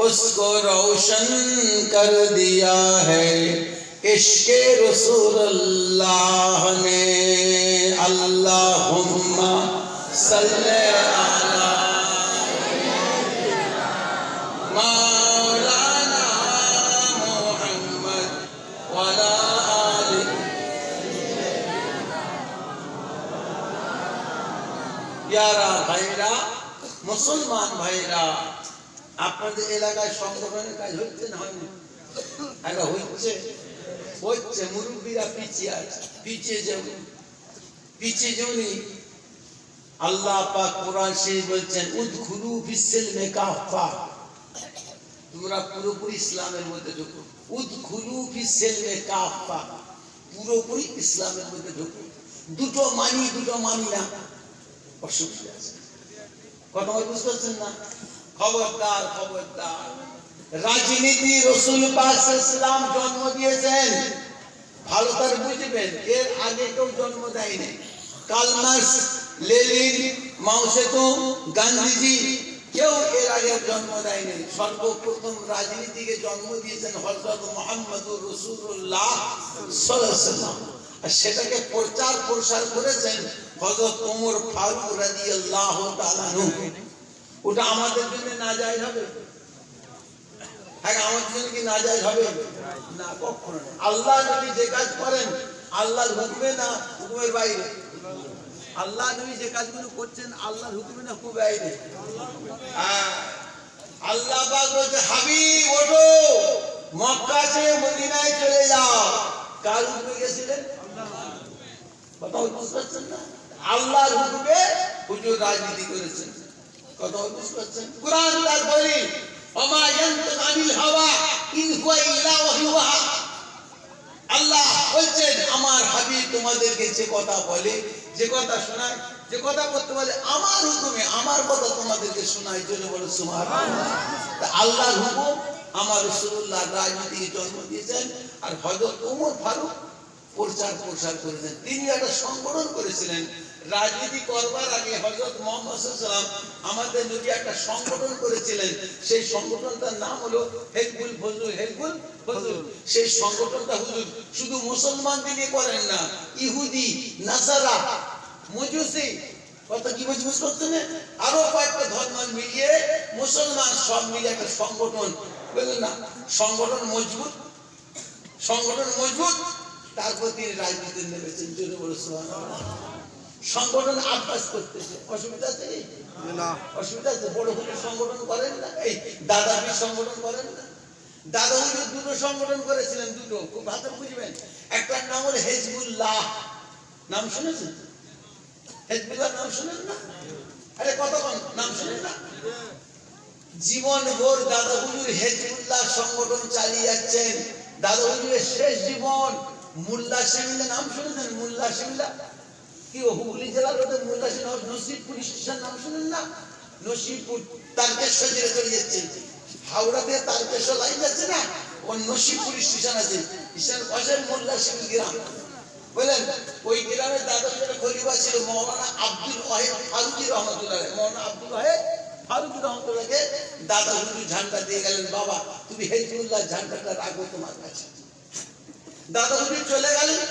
उसको रोशन कर दिया है इश्क़ रसूलुल्लाह ने अल्लाहुम्मा सल्ले अला मौलाना मुहम्मद वला यारा भाईरा मुसलमान भाईरा আপনাদের এলাকায় সংগঠনের কাজ হচ্ছে না হয়নি এটা হচ্ছে মুরব্বীরা পিছিয়ে আছে পিছিয়ে যাওনি আল্লাহ পাক কোরআন শরীফ বলছেন উদখুলু ফিসসিলমি কাফা তোমরা পুরোপুরি ইসলামের মধ্যে ঢুকো উদখুলু ফিসসিলমি কাফা পুরোপুরি ইসলামের মধ্যে ঢুকো দুটো মানি না অসুবিধা আছে কথা বুঝতে পারছেন না খবরদার রাজনীতি রাসূল পাক সাল্লাল্লাহু আলাইহি জন্ম দিয়েছেন ভালো করে বুঝবেন এর আগে কেউ জন্ম দেয়নি কার্ল মার্কস লেনিন মাও সেতুং গান্ধীজি কেউ এর আগে জন্ম দেয়নি সর্বপ্রথম রাজনীতিকে জন্ম দিয়েছেন হযরত মুহাম্মদুর রাসূলুল্লাহ সাল্লাল্লাহু আলাইহি ওয়াসাল্লাম আর সেটাকে প্রসার করেছেন হযরত ওমর ফারুক রাদিয়াল্লাহু তাআলা আনহু ওটা আমাদের জন্য নাজায়েজ হবে হ্যাঁ আমাদের জন্য কি নাজায়েজ হবে না কখনো না আল্লাহ নবী যে কাজ করেন আল্লাহর হুকুমে না হুকুমের বাইরে আল্লাহ নবী যে কাজগুলো করছেন আল্লাহর হুকুমে না হুকুমের বাইরে আল্লাহ পাক বলতে হাবিব ওঠো মক্কা ছেড়ে মদিনায় চলে যাও কার হুকুমে গেছিলেন কথা বুঝতে পারছেন না আল্লাহর হুকুমে হুজুর রাজনীতি করেছেন কথা বুঝতে পারছেন কুরআন তার বলি ওমা ইয়ানতিকু আনিল হাওয়া ইন হুয়া ইল্লা ওয়াহয়ুহা আল্লাহ বলেন আমার হাবিব তোমাদেরকে যে কথা বলে যে কথা শোনায় যে কথা করতে বলে আমার হুকুমে আমার কথা তোমাদেরকে শোনায় জন্য বলে সুবহানাল্লাহ আল্লাহর হুকুম আমার রাসূলুল্লাহ রাজনীতিকে জন্ম দিয়েছেন আর হযরত ওমর ফারুক প্রচার করেছেন তিনি একটা সংগঠন করেছিলেন রাজনীতি করবার আগে হযরত মুহাম্মদ সাল্লাল্লাহু আলাইহি ওয়াসাল্লাম আমাদের নবী একটা সংগঠন করেছিলেন সেই সংগঠনটার নাম হলো হিজবুল ফজল সেই সংগঠনটা হুজুর শুধু মুসলমানদের নিয়ে করেন না ইহুদি নাসারা মজুসি কথা কি বুঝতে পারছেন আরো কয়েকটা ধর্ম মিলিয়ে মুসলমান সব মিলে একটা সংগঠন বুঝলেন না সংগঠন মজবুত তারপর তিনি রাজনীতি নেমেছেন জন্য বলে সুবহানাল্লাহ সংগঠন আব্বাস করতেছে অসুবিধা আছে না অসুবিধা আছে বড় হুজুর সংগঠন করেন না এই দাদাবীর সংগঠন করেন না দাদা হুজুর দুটো সংগঠন করেছিলেন দুটো খুব ভালো বুঝবেন একটার নাম হলো হিজবুল্লাহ নাম শুনেছেন হিজবুল্লাহ নাম শুনেন না আরে কতক্ষণ নাম শুনেন না জীবন ভোর দাদা হুজুর হিজবুল্লাহ সংগঠন চালিয়ে যাচ্ছেন দাদা হুজুরের শেষ জীবন মোল্লা শিমলা নাম শুনেছেন মোল্লা শিমলা কি হুগলি জেলার মধ্যে মোল্লা শিমলা নসিবপুর স্টেশন নাম শুনেন না নসিবপুর তারকেশ্বর জেলা চলে যাচ্ছে হাওড়া দিয়ে তারকেশ্বর লাইন যাচ্ছে না ওই নসিবপুর স্টেশন আছে স্টেশন পাশে মোল্লা শিমলা গ্রাম বলেন ওই গ্রামে দাদা হুজুরের খলিফা ছিল মাওলানা আব্দুল ওয়াহিদ ফারুকী রহমাতুল্লাহ মাওলানা আব্দুল ওয়াহিদ ফারুকী রহমাতুল্লাহকে দাদা হুজুর ঝান্ডা দিয়ে গেলেন বাবা তুমি হিজবুল্লাহ ঝান্ডাটা রাখো তোমার কাছে দাদা হুজুর চলে গেলেন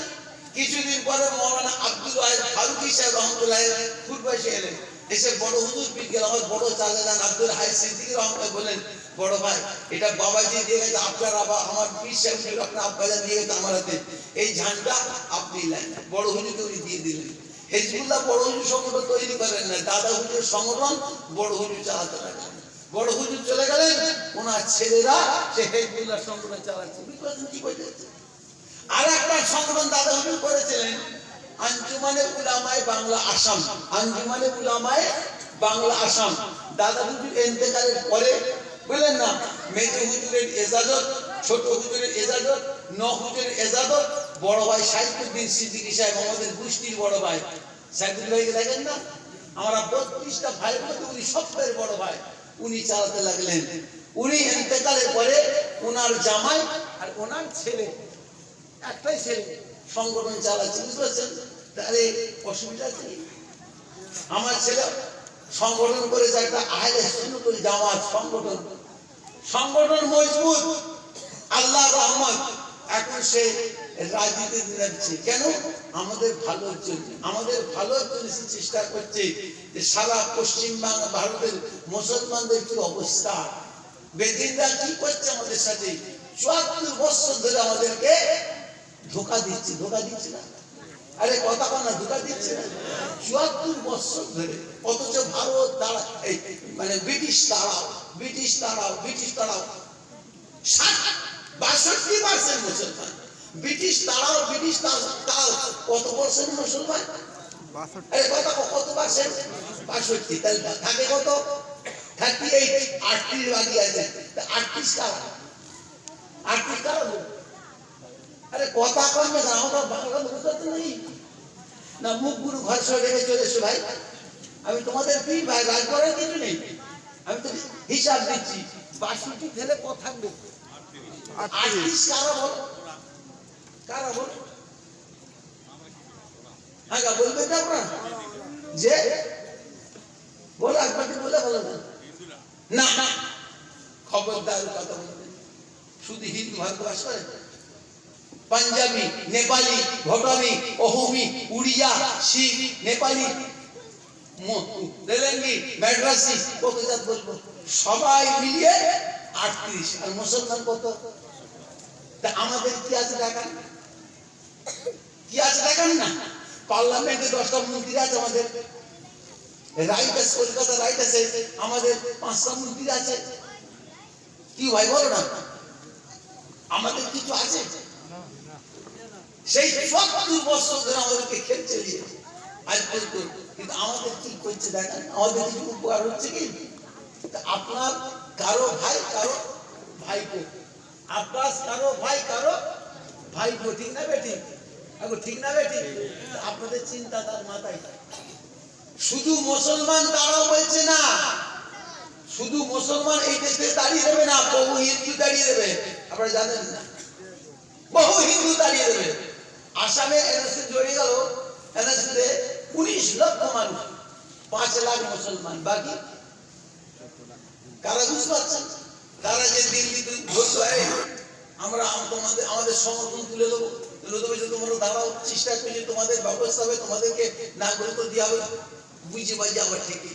কিছুদিন পরে মাওলানা আব্দুল ওয়াহিদ ফারুকী সাহেব রহমাতুল্লাহ ফুটবাসে এলেন এসে বড় হুজুর পীর গেল আমার বড় চাচাজান আব্দুল হাই সিদ্দিকী রহমতুল্লাহ বলেন, বড় ভাই এটা বাবাজি দিয়ে গেছে, আপনার আমার পীর সাহেব ছিল, আপনার আব্বাজান দিয়ে গেছে আমার হাতে, এই ঝান্ডা আপনি নেন। বড় হুজুরকে উনি দিয়ে দিলেন। হিজবুল্লাহ বড় হুজুর সংগঠন তৈরি করেন না, দাদা হুজুরের সংগঠন বড় হুজুর চালাতে লাগলেন। বড় হুজুর চলে গেলেন, ওনার ছেলেরা সে হিজবুল্লাহ সংগঠন চালাচ্ছে। কি বলছে? আর একটা সংগঠন দাদা হুজুর করেছিলেন, আঞ্জুমানে উলামায়ে বাংলা আসাম। আঞ্জুমানে উলামায়ে বাংলা আসাম। দাদা হুজুর ইন্তেকালের পরে বুঝলেন না, মেজো হুজুরের এজাজত, ছোট হুজুরের এজাজত, ন হুজুরের এজাজত, বড় ভাই সাইফুদ্দিন সিদ্দিকী সাহেব আমাদের গোষ্ঠীর বড় ভাই, সাইফুদ্দিন ভাইকে দেখেন না, আমরা 32টা ভাইয়ের মধ্যে উনি সবচেয়ে বড় ভাই, উনি চালাতে লাগলেন। উনি ইন্তেকালের পরে ওনার জামাই আর ওনার ছেলে, একটাই ছেলে সংগঠন চালাচ্ছে, বুঝতে পারছেন? তাহলে অসুবিধা আছে? আমার ছেলে সংগঠন করেছে একটা আহলে সুন্নাত ওয়াল জামাত সংগঠন, সংগঠন মজবুত, আল্লাহর রহমত। এখন সে রাজনীতি দিচ্ছে কেন? আমাদের ভালোর জন্য, আমাদের ভালোর জন্য সে চেষ্টা করছে যে সারা পশ্চিমবাংলা ভারতের মুসলমানদের কি অবস্থা, বেদিনরা কি করছে আমাদের সাথে, ৭৪ বছর ধরে আমাদেরকে ধোঁকা দিচ্ছে। ধোঁকা দিচ্ছে না? আরে কথা বল না, ধোঁকা দিচ্ছে না? ৭৪ বছর ধরে। অথচ ভারত তারা মানে ব্রিটিশ তারাও, ব্রিটিশ তারাও, ব্রিটিশ তারাও ৬২% মুসলমান। ব্রিটিশ তারাও, ব্রিটিশ তারাও কত পার্সেন্ট মুসলমান? আরে কথা কত পার্সেন্ট? ৬২। তাহলে থাকে কত? 38, 38 বাকি আছে। 38 কারা? 38 কারা? আরে কথা কম না, আমরা বাংলা বুঝতে নেই না, মুখ গুরু ঘর সরে রেখে চলে এসো ভাই। আমি তোমাদের পীর ভাই, রাজ করার কিছু নেই, আমি তো হিসাব দিচ্ছি। ৬২ ছেলে কত থাকবে? 38 কারা বল? কারা বল? আগে বলবেন না আপনারা যে বলো, একবার বলে বলো না, না খবরদার কথা বলবেন। শুধু হিন্দু ভারতবাস করে, পাঞ্জাবি, নেপালি, ভুটানি, অহমি, উড়িয়া, শিখ, নেপালি, তেলেঙ্গি, মাদ্রাসি, কত জাত বলবো, সবাই মিলিয়ে 38। আর মুসলমান কত? তা আমাদের কি আছে দেখান, কি আছে দেখান না। পার্লামেন্টে 10টা মন্ত্রী আছে আমাদের, রাইট আছে, কলকাতা রাইট আছে আমাদের 5টা মন্ত্রী আছে। কি ভাই বলো না, আমাদের কিছু আছে? সেই ৭৪ বছর ধরে আমাদেরকে খেলছে আজ পর্যন্ত, কিন্তু আমাদের কি করছে দেখেন, আমাদের কিছু উপকার হচ্ছে কি? আপনার কারো ভাই কারো ভাইপো, আব্বাস কারো ভাই কারো ভাইপো, ঠিক না বেটি? এখন ঠিক না বেটি? আপনাদের চিন্তা তার মাথায়। শুধু মুসলমান তারাও বলছে না, শুধু মুসলমান এই দেশে দাঁড়িয়ে দেবে না, বহু হিন্দু দাঁড়িয়ে দেবে। আপনারা জানেন না, বহু হিন্দু দাঁড়িয়ে দেবে। আসামে এনএসসি জড়িয়ে গেল, এনএসসিতে 19 লক্ষ মানুষ, 5 লাখ মুসলমান, বাকি কারা? বুঝতে পারছেন? তারা যে দিল্লিতে ধরতো, আমরা তোমাদের আমাদের সমর্থন তুলে দেবো, তুলে দেবো যে তোমরা দাঁড়াও, চেষ্টা করছি, তোমাদের ব্যবস্থা হবে, তোমাদেরকে নাগরিকত্ব দেওয়া হবে, বুঝে বাজে আবার ঠেকে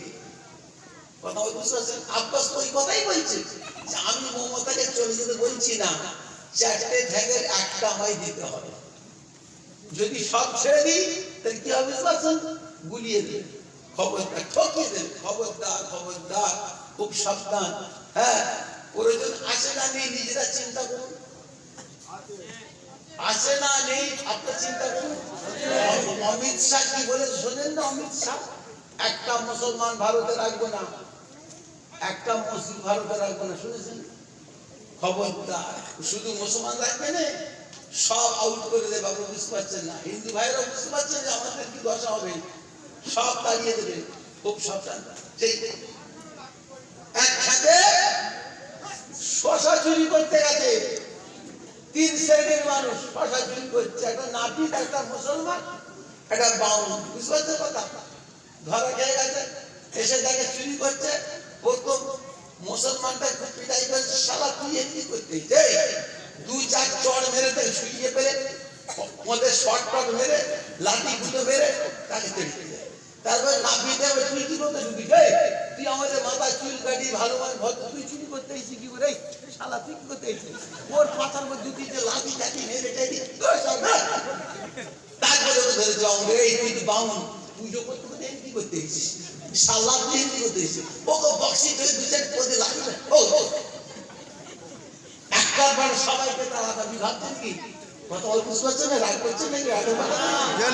কথা বুঝতে পারছেন? আব্বাস ওই কথাই বলছে যে আমি মমতাকে চলে যেতে বলছি না, 4টে ঠ্যাঙের একটা আমায় দিতে হবে। যদি সব ছেড়ে দিই তাহলে কি হবে বুঝতে পারছেন? গুলিয়ে দেবে, খবরদার, ঠকিয়ে দেবে। খবরদার, খবরদার, খুব সাবধান। হ্যাঁ, প্রয়োজন আছে না নেই নিজেরা চিন্তা করুন, আছে না নেই আপনার চিন্তা করুন। অমিত শাহ কি বলে শোনেন না? অমিত শাহ একটা মুসলমান ভারতে রাখবো না, একটা মসজিদ ভারতে রাখবো না, শুনেছেন? খবরদার, শুধু মুসলমান রাখবে না, সব আউট করে দেবে। আপনি বুঝতে পারছেন না? হিন্দু ভাইরা বুঝতে পারছেন যে আমাদের কি দশা হবে, সব তাড়িয়ে দেবে। খুব সাবধান। একসাথে শশা চুরি করতে গেছে 3 শ্রেণীর মানুষ, শশা চুরি করছে, একটা নাপিত, একটা মুসলমান, একটা বাউল, বুঝতে পারছেন কথা? ধরা খেয়ে গেছে, এসে দেখে চুরি করছে। প্রথম মুসলমানটা খুব পিটাই করে, শালা তুই কি করতে, 2-4 চড় মেরে তাকে শুইয়ে ফেলে, মধ্যে শর্ট টট মেরে, লাঠি গুলো মেরে তাকে তেড়ে দেয়। তারপর নাপিতে তুই কি করতে ঢুকি তুই আমাদের মাথায় চুল কাটি ভালো মানে ভদ্র তুই চুরি করতে এসেছি কি করে শালা তুই কি করতে এসেছিস ওর পাতার মধ্যে জুতিতে লাঠি টাটি মেরে টাটি তারপরে ওকে ধরে যাও এই তুই তো বামুন পুজো করতে করতে কি করতে এসেছিস শালা তুই কি করতে এসেছিস ওকে বক্সি করে দু চার পদে লাগবে ও একবার বার সবাইকে তারা ভাবছেন কি কথা বল বুঝতে পারছেন না রাগ করছেন নাকি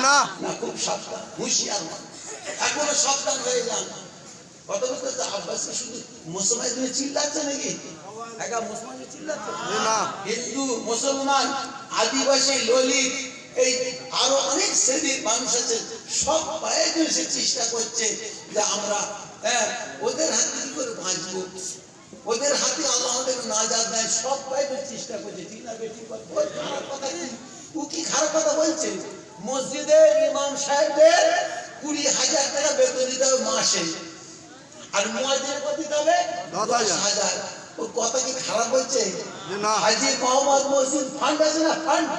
না না খুব সাবধান হুঁশিয়ার এখনো সাবধান হয়ে যান কত বলতে আব্বাসকে শুধু মুসলমান তুমি চিল্লাচ্ছে নাকি একা মুসলমান চিল্লাচ্ছে না হিন্দু মুসলমান আদিবাসী ললিত এই আরো অনেক শ্রেণীর মানুষ আছে সব পায়ে সে চেষ্টা করছে যে আমরা ওদের হাতে কি করে বাঁচবো ওদের হাতে আল্লাহ আমাদের নাজাত দেয় সব পায়ে চেষ্টা করছে ঠিক না বেটি খারাপ কথা কি ও কি খারাপ কথা বলছে মসজিদের ইমাম সাহেবদের 20,000 টাকা বেতন দিতে হবে মাসে আর মুয়াজ্জিনের কত দিতে হবে 10,000 ও কথা কি খারাপ বলছে না হাজী মোহাম্মদ মসজিদ ফান্ড আছে না ফান্ড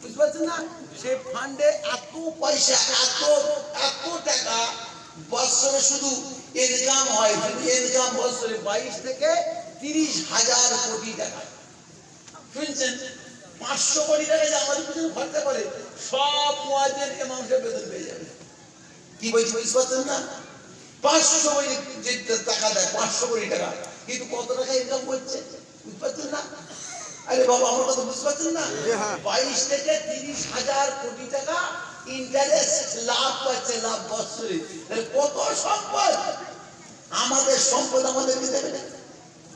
বুঝতে পারছেন না সেই ফান্ডে এত পয়সা এত টাকা বছরে শুধু ইনকাম হয় ইনকাম বছরে 22 থেকে 30,000 কোটি টাকা শুনছেন 500 কোটি টাকা যে আমাদের পিছনে খরচা করে সব মুয়াজ্জিন ইমাম সাহেব বেতন পেয়ে যাবে কি বলছি বুঝতে পারছেন না 500 কোটি যে টাকা দেয় 500 কোটি টাকা কিন্তু কত টাকা ইনকাম করছে বুঝতে পারছেন না আরে বাবা আমার কথা বুঝতে পারছেন না 22 থেকে 30,000 কোটি টাকা ইন্টারেস্ট লাভ পাচ্ছে লাভ বছরে তাহলে কত সম্পদ আমাদের সম্পদ আমাদেরকে দেবে না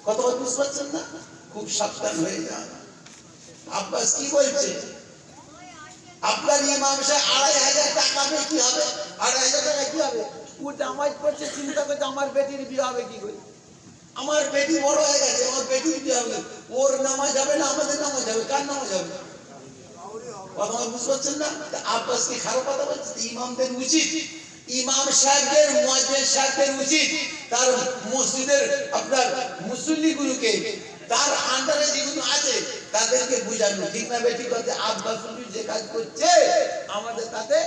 কত বুঝতে পারছেন না খুব সাবধান হয়ে যান আব্বাস কি বলছে আপনার ইমাম সাহেব 2,500 টাকা পেয়ে কি হবে 2,500 টাকা কি হবে ও জামাই করছে চিন্তা করছে আমার বেটির বিয়ে হবে কি করে আমার বেটি বড় হয়ে গেছে আমার বেটির বিয়ে হবে ওর নামাজ হবে না আমাদের নামাজ হবে কার নামাজ হবে কথা বুঝতে পারছেন না আব্বাস কি খারাপ কথা বলছে ইমামদের উচিত ইমাম সাহেবদের মুয়াজ্জিন সাহেবদের উচিত তার মসজিদের আপনার মুসল্লিগুলোকে তার আন্ডারে যেগুলো আছে তাদেরকে বুঝানো ঠিক না বেটি কথা আব্বাস যে কাজ করছে আমাদের তাতে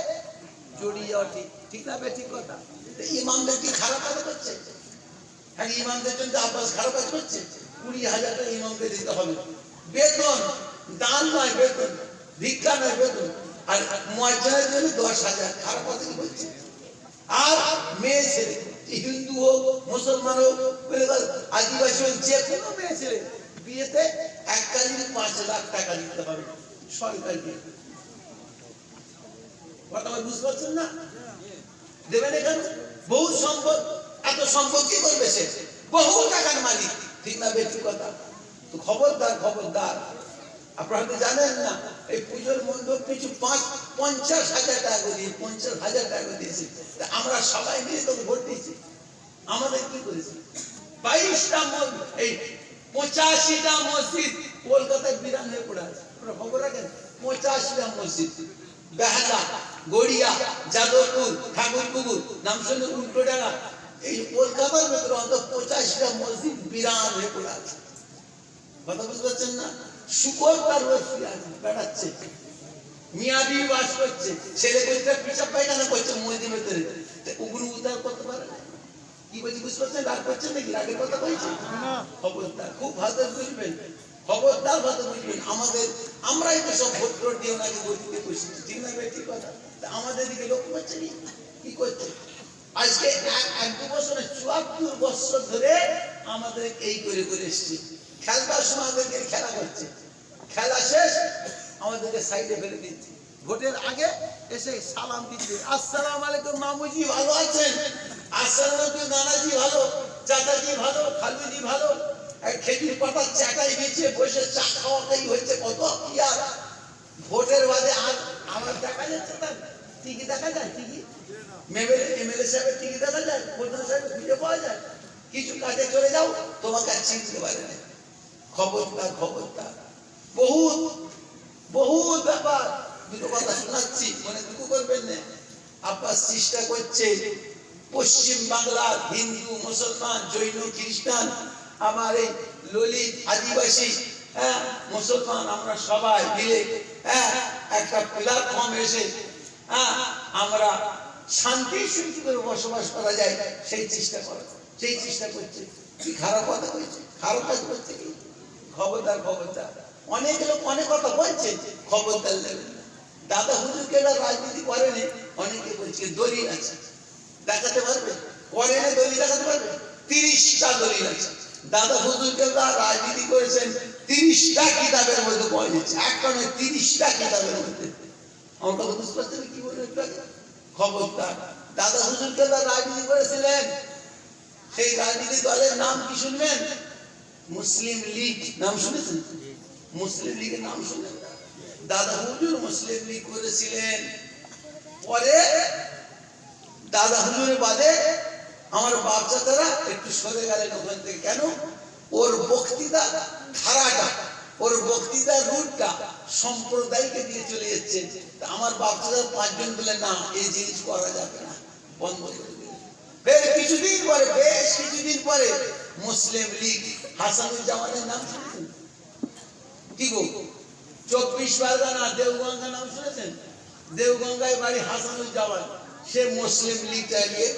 জড়িয়ে ওঠে ঠিক না বেটি কথা ইমামদের কি খারাপ কথা করছে হ্যাঁ ইমামদের জন্য আব্বাস খারাপ কাজ করছে 20,000 টাকা ইমামকে দিতে হবে বেতন দান নয় বেতন ভিক্ষা নয় বেতন আর মুয়াজ্জিনের জন্য 10,000 খারাপ কথা কি বলছে আর মেয়ে ছেলে হিন্দু হোক মুসলমান হোক আদিবাসী হোক যে কোনো মেয়ে ছেলে বিয়েতে এককালীন 5 লাখ টাকা দিতে হবে সরকারকে কথা বুঝতে পারছেন না দেবেন এখানে বহু সম্পদ এত সম্পদ কি করবে সে বহু টাকার মালিক ঠিক না বেশি কথা তো খবরদার আপনারা তো জানেন না এই পুজোর মণ্ডপ কিছু 50,000 টাকা দিয়ে 50,000 টাকা দিয়েছি আমরা সবাই মিলে তো ভোট দিয়েছি আমাদের কি করেছি 22টা এই 85টা মসজিদ কলকাতায় বিরান হয়ে পড়ে আছে আপনারা খবর রাখেন 85টা মসজিদ বেহালা গড়িয়া যাদবপুর ঠাকুরপুকুর নাম শুনে উল্টোডাঙ্গা এই কলকাতার ভেতরে অন্তত 85টা মসজিদ বিরান হয়ে পড়ে আছে কথা বুঝতে পারছেন না শুকর তার বসে আছে বেড়াচ্ছে মিয়াবি বাস করছে ছেলে কইটা পিছাপ পায়খানা করছে মসজিদের ভেতরে ওগুলো উদ্ধার করতে পারে না কি বলছি বুঝতে পারছেন রাগ করছেন নাকি রাগের কথা বলছি খবরদার খুব ভালো বুঝবেন খবরদার ভালো বুঝবেন আমরাই তো সব ভোট টোট দিয়ে ওনাকে গতিতে বসেছি ঠিক না ঠিক কথা আমাদের দিকে লক্ষ্য করছে কি করছে আজকে 1-2 বছরে 74 বছর ধরে আমাদের এই করে করে এসছে খেলবার সময় আমাদেরকে খেলা করছে খেলা শেষ আমাদেরকে সাইডে ফেলে দিচ্ছে ভোটের আগে এসে সালাম দিচ্ছে আসসালামু আলাইকুম মামুজি ভালো আছেন আসসালামু আলাইকুম নানাজি ভালো চাচাজি ভালো খালুজি ভালো খেজুর পাতা চাটাই গেছে বসে চা খাওয়াটাই হয়েছে কত কি আর ভোটের বাদে আর আমার দেখা যাচ্ছে তার টিকি দেখা যায় টিকি এমএলএ সাহেবের টিকি দেখা যায় প্রধান সাহেব খুঁজে পাওয়া যায় কিছু কাজে চলে যাও তোমাকে আর চিনতে পারে না খবরদার বহুত ব্যাপার দুটো কথা শোনাচ্ছি মানে দুঃখ করবেন না আব্বাস চেষ্টা করছে পশ্চিম বাংলার হিন্দু মুসলমান জৈন খ্রিস্টান আমার এই ললিত আদিবাসী মুসলমান আমরা সবাই মিলে একটা প্ল্যাটফর্ম এসে আমরা শান্তি সুখী করে বসবাস করা যায় সেই চেষ্টা করে, সেই চেষ্টা করছে। কি খারাপ কথা হয়েছে, খারাপ কাজ করছে কি? খবরদার, খবরদার। অনেক লোক অনেক কথা বলছে, খবরদার নেবেন না। দাদা হুজুরকে এরা রাজনীতি করেনি, অনেকে বলছে দলিল আছে, দেখাতে পারবে? করেনি, দলিল দেখাতে পারবে? 30টা দলিল আছে। দাদা হুজুরকে রাজনীতি করেছেন 30টা কিতাবের মধ্যে পাওয়া যাচ্ছে, একটা নয় 30টা কিতাবের মধ্যে। আমার কথা বুঝতে পারছেন কি বলে? খবরদার। দাদা হুজুরকে রাজনীতি করেছিলেন, সেই রাজনীতি দলের নাম কি শুনবেন? মুসলিম লীগ। নাম শুনেছেন? মুসলিম লীগের নাম শুনেন? দাদা হুজুর মুসলিম লীগ করেছিলেন। পরে দাদা হুজুরের বাদে আমার বাপ চাচারা একটু সরে গেলেন ওখান থেকে। কেন? ওর বক্তৃতা ধারাটা, ওর বক্তৃতার রুটটা সম্প্রদায়কে দিয়ে চলে যাচ্ছে। আমার বাপ চাচার 5 জন বলে না, এই জিনিস করা যাবে না, বন্ধ করে দিল। বেশ কিছুদিন পরে মুসলিম লীগ, হাসানুজ্জামানের নাম শুনেছেন? কি গো, 24 পরগনা দেওগঙ্গা নাম শুনেছেন? দেওগঙ্গায় বাড়ি হাসানুজ্জামান। সে মুসলিম লীগ চালিয়ে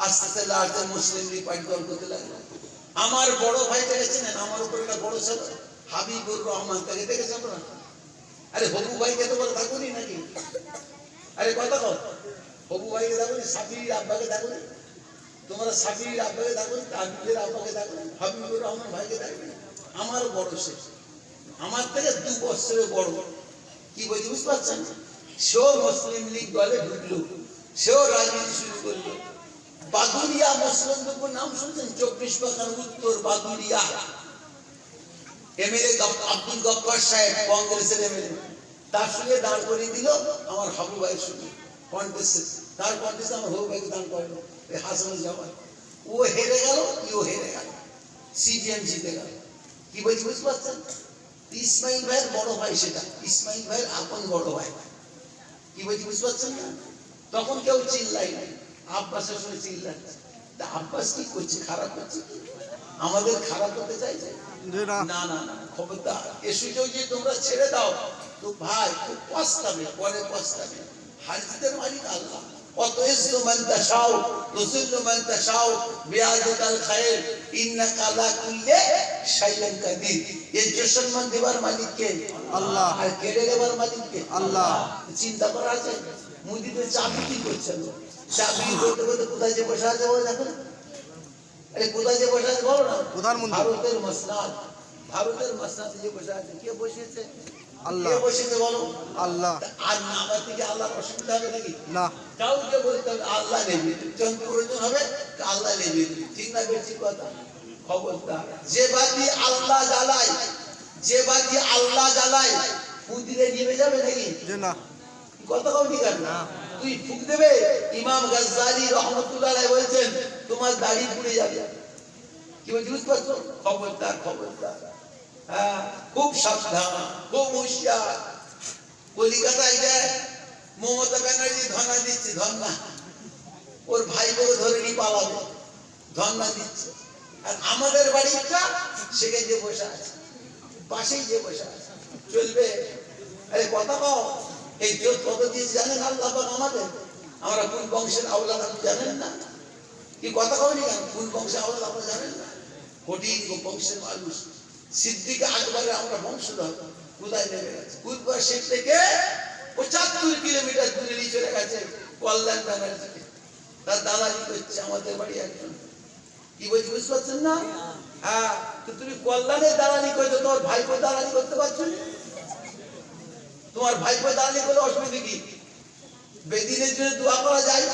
আস্তে আস্তে লাস্টে মুসলিম লীগ পার্টি দল করতে লাগলো। আমার বড় ভাইটা গেছিলেন, আমার উপর একটা বড় ছিল হাবিবুর রহমান, তাকে দেখেছেন আপনারা? আরে হবু ভাইকে তো বলে থাকুনি নাকি? আরে কথা কও, হবু ভাইকে থাকুনি, সাফির আব্বাকে থাকুনি, তোমরা সাফির আব্বাকে থাকুনি, তাবিদের আব্বাকে থাকুনি, হাবিবুর রহমান ভাইকে থাকুনি। আমার বড় সে, আমার থেকে 2 বছরের বড়। কি বলছি বুঝতে পারছেন? সেও মুসলিম লীগ দলে ঢুকলো, সেও রাজনীতি শুরু করলো। বাদুরিয়া মুসলিম লীগের নাম শুনছেন? 24 পরগনার উত্তর বাদুরিয়া। এমএলএ আব্দুল গফফার সাহেব, কংগ্রেসের এমএলএ, তার সঙ্গে দাঁড় করিয়ে দিল আমার হাবু ভাইয়ের সঙ্গে কন্টেস্টে। তার কন্টেস্টে আমার হাবু ভাইকে দাঁড় করালো হাসানুজ্জামান। ও হেরে গেল, ইও হেরে গেল, সিপিএম জিতে গেল। কি বলছি বুঝতে পারছেন? ইসমাইল ভাইয়ের বড় ভাই সেটা, ইসমাইল ভাইয়ের আপন বড় ভাই। কি বলছি বুঝতে পারছেন না? তখন কেউ চিল্লাই নাই, আব্বাসের সঙ্গে চিল্লাচ্ছে। আব্বাস কি করছে? খারাপ করছে? আমাদের খারাপ করতে চাইছে? না না না, খবরদার। এ সুযোগ যে তোমরা ছেড়ে দাও তো ভাই খুব পস্তাবে, পরে পস্তাবে। হাজিদের মালিক আল্লাহ। وتعز من تشاء وتذل من تشاء بيدك الخير انك على كل شيء قدير। এই জসমান দেবার মালিক কে? আল্লাহ। আর কেড়ে দেবার মালিক কে? আল্লাহ। চিন্তা করা আছে? মুদিতে চাবি কি করছেন? চাবি ধরতে ধরতে কোথায় যে বসে আছে বলে দেখো। আরে কোথায় যে বসে আছে বলো না? প্রধানমন্ত্রী। ভারতের মসনাদ, ভারতের মসনাদে যে বসে আছে, কে বসেছে? আল্লাহ। কে বসেছে বলো? আল্লাহ। আর নামাজ থেকে আল্লাহর অসুবিধা হবে নাকি? না। কাউকে বলতে হবে আল্লাহ নেবে, যখন প্রয়োজন হবে আল্লাহ নেবে। ঠিক না বেশি কথা? খবরদার। যে বাতি আল্লাহ জ্বালায়, যে বাতি আল্লাহ জ্বালায়, ফুক দিলে নিভে যাবে নাকি? না। কথা কও ঠিক আছে না? তুই ফুক দেবে, ইমাম গাজ্জালি রহমাতুল্লাহ আলাইহি বলেছেন তোমার দাড়ি পুড়ে যাবে। কি বলছি বুঝতে পারছো? খবরদার, খবরদার। হ্যাঁ, খুব সাবধান, খুব হুঁশিয়ার। কলিকাতায় যায় মমতা ব্যানার্জি ধর্ণা দিচ্ছে, ধর্ণা। ওর ভাই বউ ধরে নিয়ে পালাবে, ধর্ণা দিচ্ছে। আর আমাদের বাড়িটা সেখানে যে বসে আছে, পাশেই যে বসে আছে, চলবে? আরে কথা কও। এই যে কত দিয়েছে জানেন আল্লাহ পাক আমাদের? আমরা কোন বংশের আওলাদ আপনি জানেন না? কি কথা কওনি কেন? কোন বংশের আওলাদ আপনি জানেন না? কঠিন বংশের মানুষ। সিদ্দিক আকবরের আমরা বংশধর। কোথায় নেমে গেছে? কুদবার শেখ থেকে 75 কিলোমিটার দূরে নিয়ে চলে গেছে কল্যাণ ব্যানার্জি। তার দালালি করছে আমাদের বাড়ি একজন। কি বলছি বুঝতে পারছেন না? হ্যাঁ, তো তুমি কল্যাণের দালালি করছো, তোমার ভাইপো দালালি করতে পারছো না? তোমার ভাইপো দালালি করলে অসুবিধা কি? বেদিনের জন্য দোয়া করা যায়।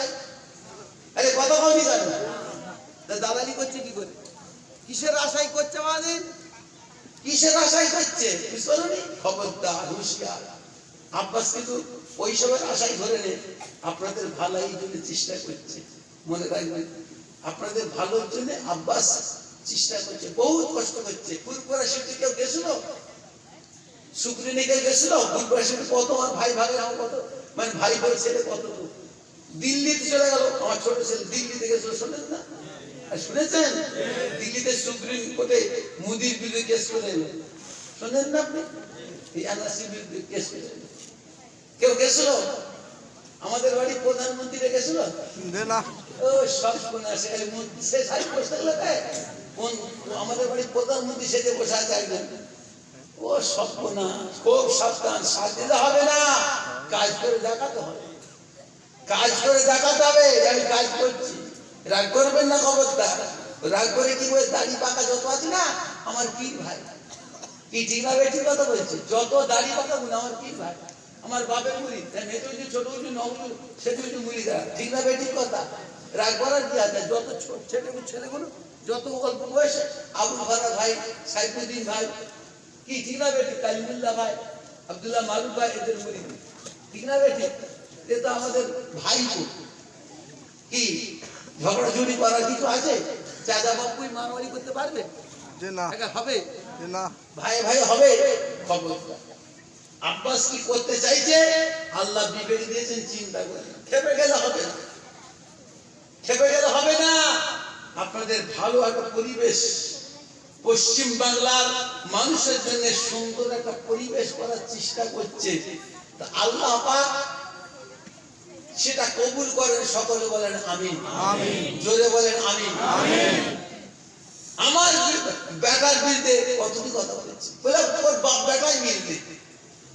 আরে কথা কওনি কেন? তা দালালি করছে কি করে? কিসের আশাই করছে আমাদের? কিসের আশাই করছে? বুঝতে পারোনি? খবরদার, হুঁশিয়ার। আব্বাস কিন্তু ওই সময় আশাই ধরে নেই, আপনাদের ভালোই জন্য চেষ্টা করছে। মনে রাখবেন, আপনাদের ভালোর জন্য আব্বাস চেষ্টা করছে, বহুত কষ্ট করছে। কুরপুরা শিখতে কেউ গেছিল? শুক্রিনীকে গেছিল? কুরপুরা শিখতে কত আমার ভাই ভাগের আমার কত, মানে ভাই বলে ছেলে কত দিল্লিতে চলে গেল। আমার ছোট ছেলে দিল্লিতে গেছিল, শোনেন না? শুনেছেন? দিল্লিতে সুপ্রিম কোর্টে মোদির বিরুদ্ধে কেস করে এলো, শোনেন না আপনি? এই এনআরসি বিরুদ্ধে কেস করে এলো। কেউ গেছিল? আমাদের বাড়ি প্রধানমন্ত্রী রেখেছিল দে না ও সব কোন আসে সে সাইড বসে থাকলে কোন আমাদের বাড়ি প্রধানমন্ত্রী সেজে বসে আছে একজন ও সব কোনা খুব সাবধান সাথ দিতে হবে না কাজ করে দেখাতে হবে কাজ করে দেখাতে হবে আমি কাজ করছি রাগ করবেন না খবরদার রাগ করে কি বলে দাড়ি পাকা যত আছে না আমার কি ভাই কি ঠিক না বেঠিক কথা বলছি যত দাড়ি পাকা গুলো আমার কি ভাই আমার বাপের মুড়ি মেয়েতে হচ্ছে ছোট হচ্ছে নগুলো সেটি হচ্ছে মুড়ি দেয় ঠিক না বেঠিক কথা রাগ করার কি আছে যত ছেলেগুলো যত অল্প বয়সে আবুল ফারা ভাই সাইফুদ্দিন ভাই কি ঠিক না বেঠিক কালিমুল্লাহ ভাই আব্দুল্লাহ মারুফ ভাই এদের মুড়ি ঠিক না বেঠিক এ তো আমাদের ভাই কি ঝগড়াঝুড়ি করার কিছু আছে চাচা বাপুই মারামারি করতে পারবে যে না হবে যে না ভাই ভাই হবে খবর আব্বাস কি করতে চাইছে আল্লাহ বিবেক দিয়েছেন চিন্তা করে খেপে গেলে হবে না খেপে গেলে হবে না আপনাদের ভালো একটা পরিবেশ পশ্চিম বাংলার মানুষের জন্য সুন্দর একটা পরিবেশ করার চেষ্টা করছে তা আল্লাহ পাক সেটা কবুল করেন সকলে বলেন আমিন আমিন জোরে বলেন আমিন আমিন আমার বেটার বিরুদ্ধে কতটি কথা বলেছে বলে ওর বাপ বেটাই মিলবে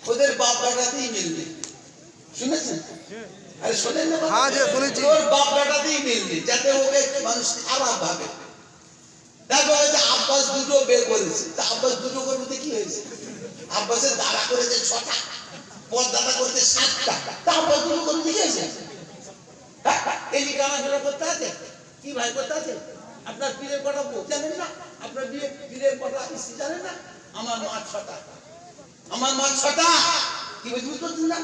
ওদের বাপ বেটাতেই মিলবে শুনেছেন আরে শোনেন না হ্যাঁ যে শুনেছি ওর বাপ বেটাতেই মিলবে যাতে ওকে মানুষ খারাপ ভাবে তারপর হচ্ছে আব্বাস দুটো বের করেছে তা আব্বাস দুটো করতে কি হয়েছে আব্বাসের দাঁড়া করেছে 6টা পর্দাটা করতে 7টা তা আব্বাস দুটো করতে কি হয়েছে এই যে গানাফেরা করতে আছে কি ভাই করতে আছে আপনার পীরের কটা বউ জানেন না আপনার পীরের কটা স্ত্রী জানেন না আমার মা 6টা আমার মা 6টা কি বুঝতে পারছেন না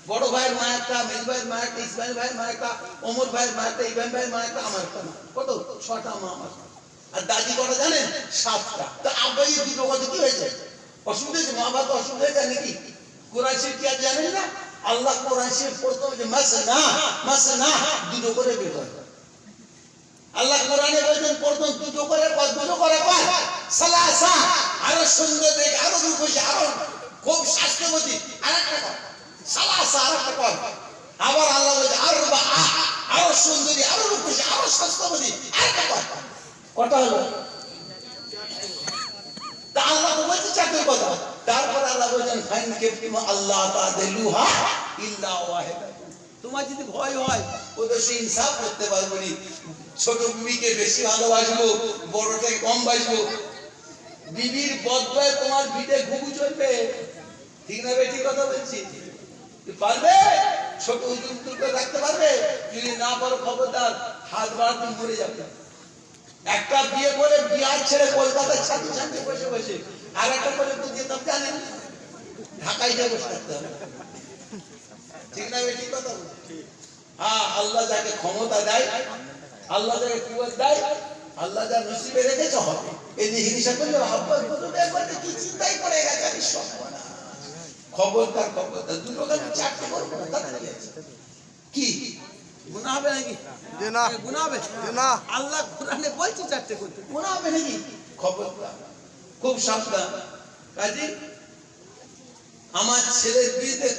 বড় ভাইয়ের মা একটা মেজ ভাইয়ের মা একটা ইসমাইল ভাইয়ের মা একটা ওমর ভাইয়ের মা একটা ইব্রাহিম ভাইয়ের মা একটা আমার একটা মা কত 6টা মা আমার আর দাদি কটা জানেন 7টা তা আব্বাই দুটো কত কি হয়েছে অসুবিধা হয়েছে মা বাবা অসুবিধা হয়েছে নাকি কোরআন শরীফ কি আর জানেন না আল্লাহ কোরআন শরীফ পড়তে হবে মাসনা দুটো করে বের করে আল্লাহ কোরআনে বলেন প্রথম দুটো করে সালাসা আরো সুন্দর দেখে আরো রূপসী আরো খুব স্বাস্থ্যবতী আরেকটা কর সালাসা আরেকটা কর আবার আল্লাহ বলে আরো সুন্দরী আরো রূপসী আরো স্বাস্থ্যবতী আরেকটা কর কটা হলো তা আল্লাহ তো বলছে 4টি কথা তারপর আল্লাহ বলেন ফাইন কেফতিম আল্লাহ তাদেলুহা ইল্লা ওয়াহিদা তোমার যদি ভয় হয় ওদের সে ইনসাফ করতে পারবো নি ছোট বিবিকে বেশি ভালোবাসবো বড়টাকে কম বাসবো বিবির বদলায় তোমার ভিটে ঘুঘু চলবে ঠিক না বেঠিক কথা বলছি পারবে ছোট উজুর করে রাখতে পারবে যদি না পারো খবরদার হাত বাড়াতে মরে যাবে একটা বিয়ে করে বিহার ছেড়ে কলকাতায় ছাত্র ছাত্রী বসে বসে আর একটা করে তো যেতাম জানেন ঢাকায় যা বসে থাকতে হবে ঠিক না বেঠিক কথা হ্যাঁ আল্লাহ যাকে ক্ষমতা দেয় আল্লাহ যাকে কুয়ার দেয় আল্লাহ যা নসিবে রেখেছে হবে এই যে হিংসা করলে আব্বাস দুটো বের করতে কি চিন্তাই করে গেছে আমি সব খবরদার দুটো কাজ 4টে করবো কি গুনাহ হবে নাকি যে না গুনাহ হবে যে না আল্লাহ কোরআনে বলছে 4টে করতে গুনাহ হবে নাকি খবরদার খুব সাবধান কাজী আমার ছেলের বিয়েতে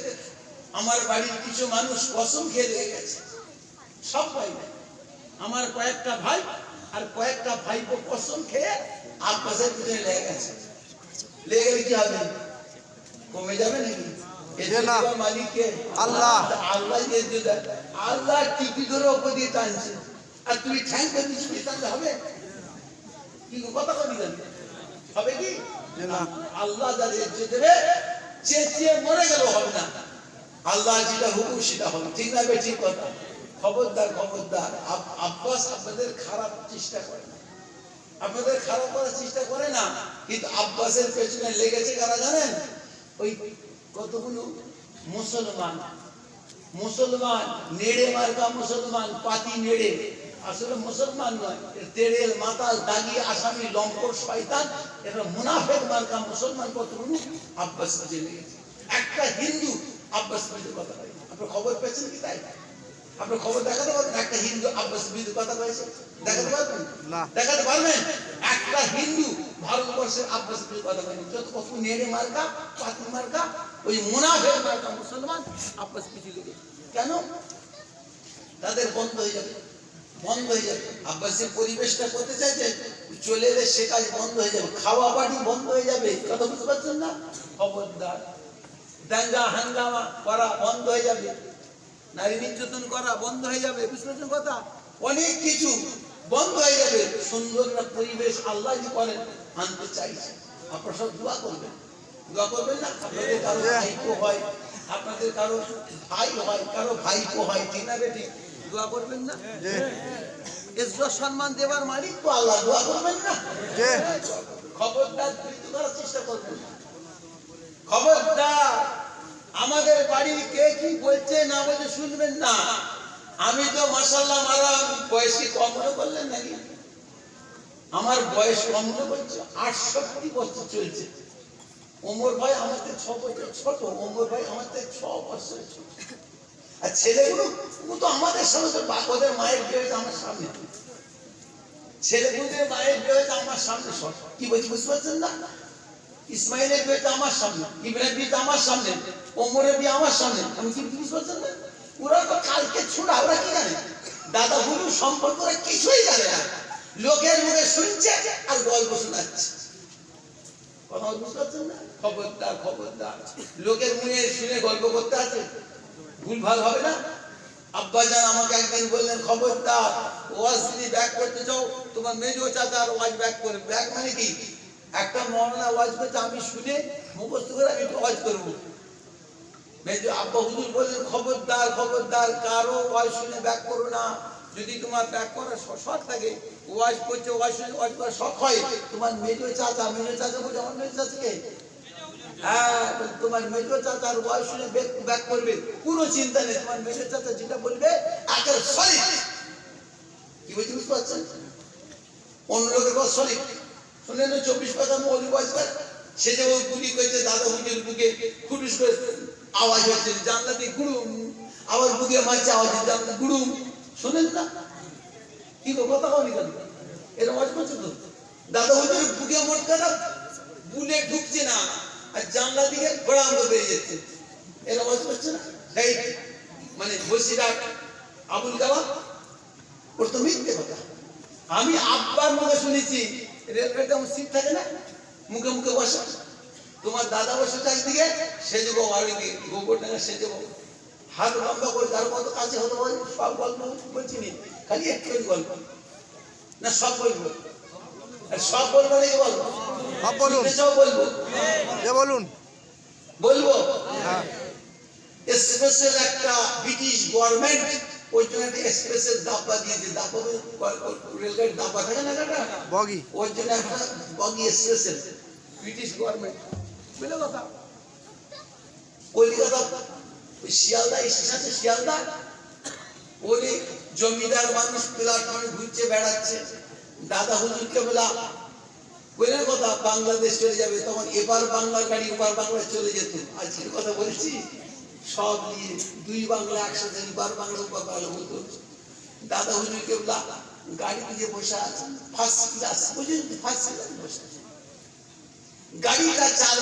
আমার বাড়ির কিছু মানুষ কসম খেয়ে লেগে গেছে সব ভাই আমার কয়েকটা ভাই আর কয়েকটা ভাইপো কসম খেয়ে আব্বাসের পিছনে লেগে গেছে লেগে গেলে কি হবে কমে যাবে নাকি মালিককে আল্লাহ আল্লাহ আল্লাহ টিপি ধরে ওপর দিয়ে টানছে আর তুই ঠ্যাং করে দিচ্ছিস টানলে হবে কি কথা কবি হবে কি আল্লাহ যাদের ইজ্জত দেবে চেঁচিয়ে মরে গেল হবে না আল্লাহ যেটা হুকুম সেটা হবে ঠিক না ঠিক কথা খবরদার আব্বাস আপনাদের খারাপ চেষ্টা করে না আপনাদের খারাপ করার চেষ্টা করে না কিন্তু আব্বাসের পেছনে লেগেছে কারা জানেন ওই কতগুলো মুসলমান নেড়ে মার্কা মুসলমান পাতি নেড়ে আসলে মুসলমান নয় তেড়েল মাতাল দাগি আসামি লম্পট শয়তান এরা মুনাফিক মার্কা মুসলমান কতগুলো আব্বাস জেনে গেছে একটা হিন্দু আব্বাস বিরুদ্ধে কথা বলে আপনার খবর পেয়েছেন কি তাই আপনার খবর দেখাতে পারবেন একটা হিন্দু আব্বাস বিরুদ্ধে কথা বলেছে দেখাতে পারবেন না দেখাতে পারবেন একটা হিন্দু ভারতবর্ষের আব্বাস বিরুদ্ধে কথা বলেন যত কত নেড়ে মার্কা পাতি মার্কা ওই মুনাফিক মার্কা মুসলমান আব্বাস পিছিয়ে লেগেছে কেন? তাদের বন্ধ হয়ে যাবে, বন্ধ হয়ে যাবে। আব্বাসের পরিবেশটা করতে চাইছে, চলে এলে সে কাজ বন্ধ হয়ে যাবে, খাওয়া পানি বন্ধ হয়ে যাবে। কথা বুঝতে পারছেন না? খবরদার, দাঙ্গা হাঙ্গামা করা বন্ধ হয়ে যাবে, নারী নির্যাতন করা বন্ধ হয়ে যাবে। বুঝতে পারছেন কথা? অনেক কিছু বন্ধ হয়ে যাবে। সুন্দর একটা পরিবেশ আল্লাহ যে করেন আনতে চাইছে। আপনারা সব দোয়া করবেন, দোয়া করবেন না? আপনাদের কারো ভাইপো হয়, আপনাদের কারো ভাই হয়, কারো ভাইপো হয়, ঠিক না বেটি? দোয়া করবেন না? ইজ্জত সম্মান দেওয়ার মালিক তো আল্লাহ, দোয়া করবেন না? খবরদার বিরুদ্ধ করার চেষ্টা করবেন না, খবরদার। আমাদের বাড়ির কে কি বলছে না বলছে শুনবেন না। আমি তো মাশাআল্লাহ মারা বয়স কি কম মনে করলেন নাকি? আমার বয়স কম মনে করছে, 68 বছর চলছে। ওমর ভাই আমার থেকে 6 বছর ছোট, ওমর ভাই আমার থেকে 6 বছর ছোট। আর ছেলেগুলো তো আমাদের সামনে, ওদের মায়ের বিয়ে হয়েছে আমার সামনে, ছেলেগুলোদের মায়ের বিয়ে হয়েছে আমার সামনে। সব কি বলছি বুঝতে পারছেন না? ইসমাইলের বিয়েটা আমার সামনে, ইব্রাহিমের বিয়েটা আমার সামনে, ওমরের বিয়ে আমার সামনে। আমি কি বুঝতে পারছেন না? ওরা তো কালকে ছুড়া, ওরা কি জানে? দাদা গুরু সম্পর্ক ওরা কিছুই জানে না, লোকের মুখে শুনছে আর গল্প শোনাচ্ছে। কথা বুঝতে পারছেন না? খবরদার, খবরদার, লোকের মুখে শুনে গল্প করতে আছে, ভুলভাল হবে না? আব্বাজান আমাকে একদিন বললেন, খবরদার ওয়াজ যদি ব্যাক করতে চাও তোমার মেজো চাচার ওয়াজ ব্যাক করে। ব্যাক মানে কি? একটা মওলানা ওয়াজ করতে আমি শুনে মুখস্থ করে আমি ওয়াজ করব। মেজো আব্বা হুজুর বললেন, খবরদার, খবরদার, কারো ওয়াজ শুনে ব্যাক করো না। যদি তোমার ব্যাক করার শখ থাকে, ওয়াজ করছে, ওয়াজ শুনে ওয়াজ করার শখ হয়, তোমার মেজো চাচা বলছে, আমার মেজো চাচাকে, হ্যাঁ তোমার মেজো চাচার ওয়াজ শুনে ব্যাক করবে, কোনো চিন্তা নেই। তোমার মেজো চাচা যেটা বলবে একের সলিড। কি বলছি বুঝতে পারছেন? অন্য লোকের কথা সলিড শুনলেন, 24 কথা মৌলি ওয়াজ করে, সে যে ওই গুলি করেছে দাদা হুজুর বুকে খুটুস করে আওয়াজ হচ্ছে, জানলা দিয়ে গুড়ুম, আবার বুকে মারছে আওয়াজ, জানলা গুড়ুম, শোনেন না? কি গো কথা বলি কেন? এরকম ওয়াজ করছে তো দাদা হুজুর বুকে মোটকাটা বুলে ঢুকছে না, আর জানলা দিকে গড়াম বেরিয়ে যাচ্ছে। এরা ওয়াজ করছে না? সেই মানে বসিরহাট আবুল কালাম, ওর তো মিথ্যে কথা। আমি আব্বার মুখে শুনেছি, রেলগাড়িতে আমার সিট থাকে না, মুখে মুখে বসে, তোমার দাদা বসে চারিদিকে, সেজে বউ আর গোবর ডাঙা সেজে বউ, হাত লম্বা করে যার মতো কাছে হতে পারে। সব গল্প বলছি নি, খালি একটু গল্প না, সব বলবো। সব বলবো নাকি বলবো? সব বলুন, সব বলবো, বলুন, বলবো। হ্যাঁ। স্পেশাল একটা ব্রিটিশ গভর্নমেন্ট ওই জন্য একটা স্পেশাল ডাব্বা দিয়েছে। ডাব্বা রেলগাড়ির ডাব্বা থাকে না, বগি, ওই জন্য একটা বগি স্পেশাল ব্রিটিশ গভর্নমেন্ট। বুঝলে কথা? কলকাতা শিয়ালদা স্টেশন আছে, শিয়ালদা, ওই জমিদার মানুষ প্ল্যাটফর্মে ঘুরছে বেড়াচ্ছে, দাদা হুজুরকে বলা বুঝলেন কথা, বাংলাদেশ চলে যাবে, তখন এবার বাংলার গাড়ি ওপার বাংলায় চলে যেত। আজকের কথা বলছি, সব নিয়ে দুই বাংলা একসাথে, এবার বাংলা ওপার বাংলা বলতো। দাদা হুজুরকে বলা গাড়িতে যে বসে আছে ফার্স্ট ক্লাস, বুঝলেন, ফার্স্ট ক্লাস বসে আছে, গাড়িটা চার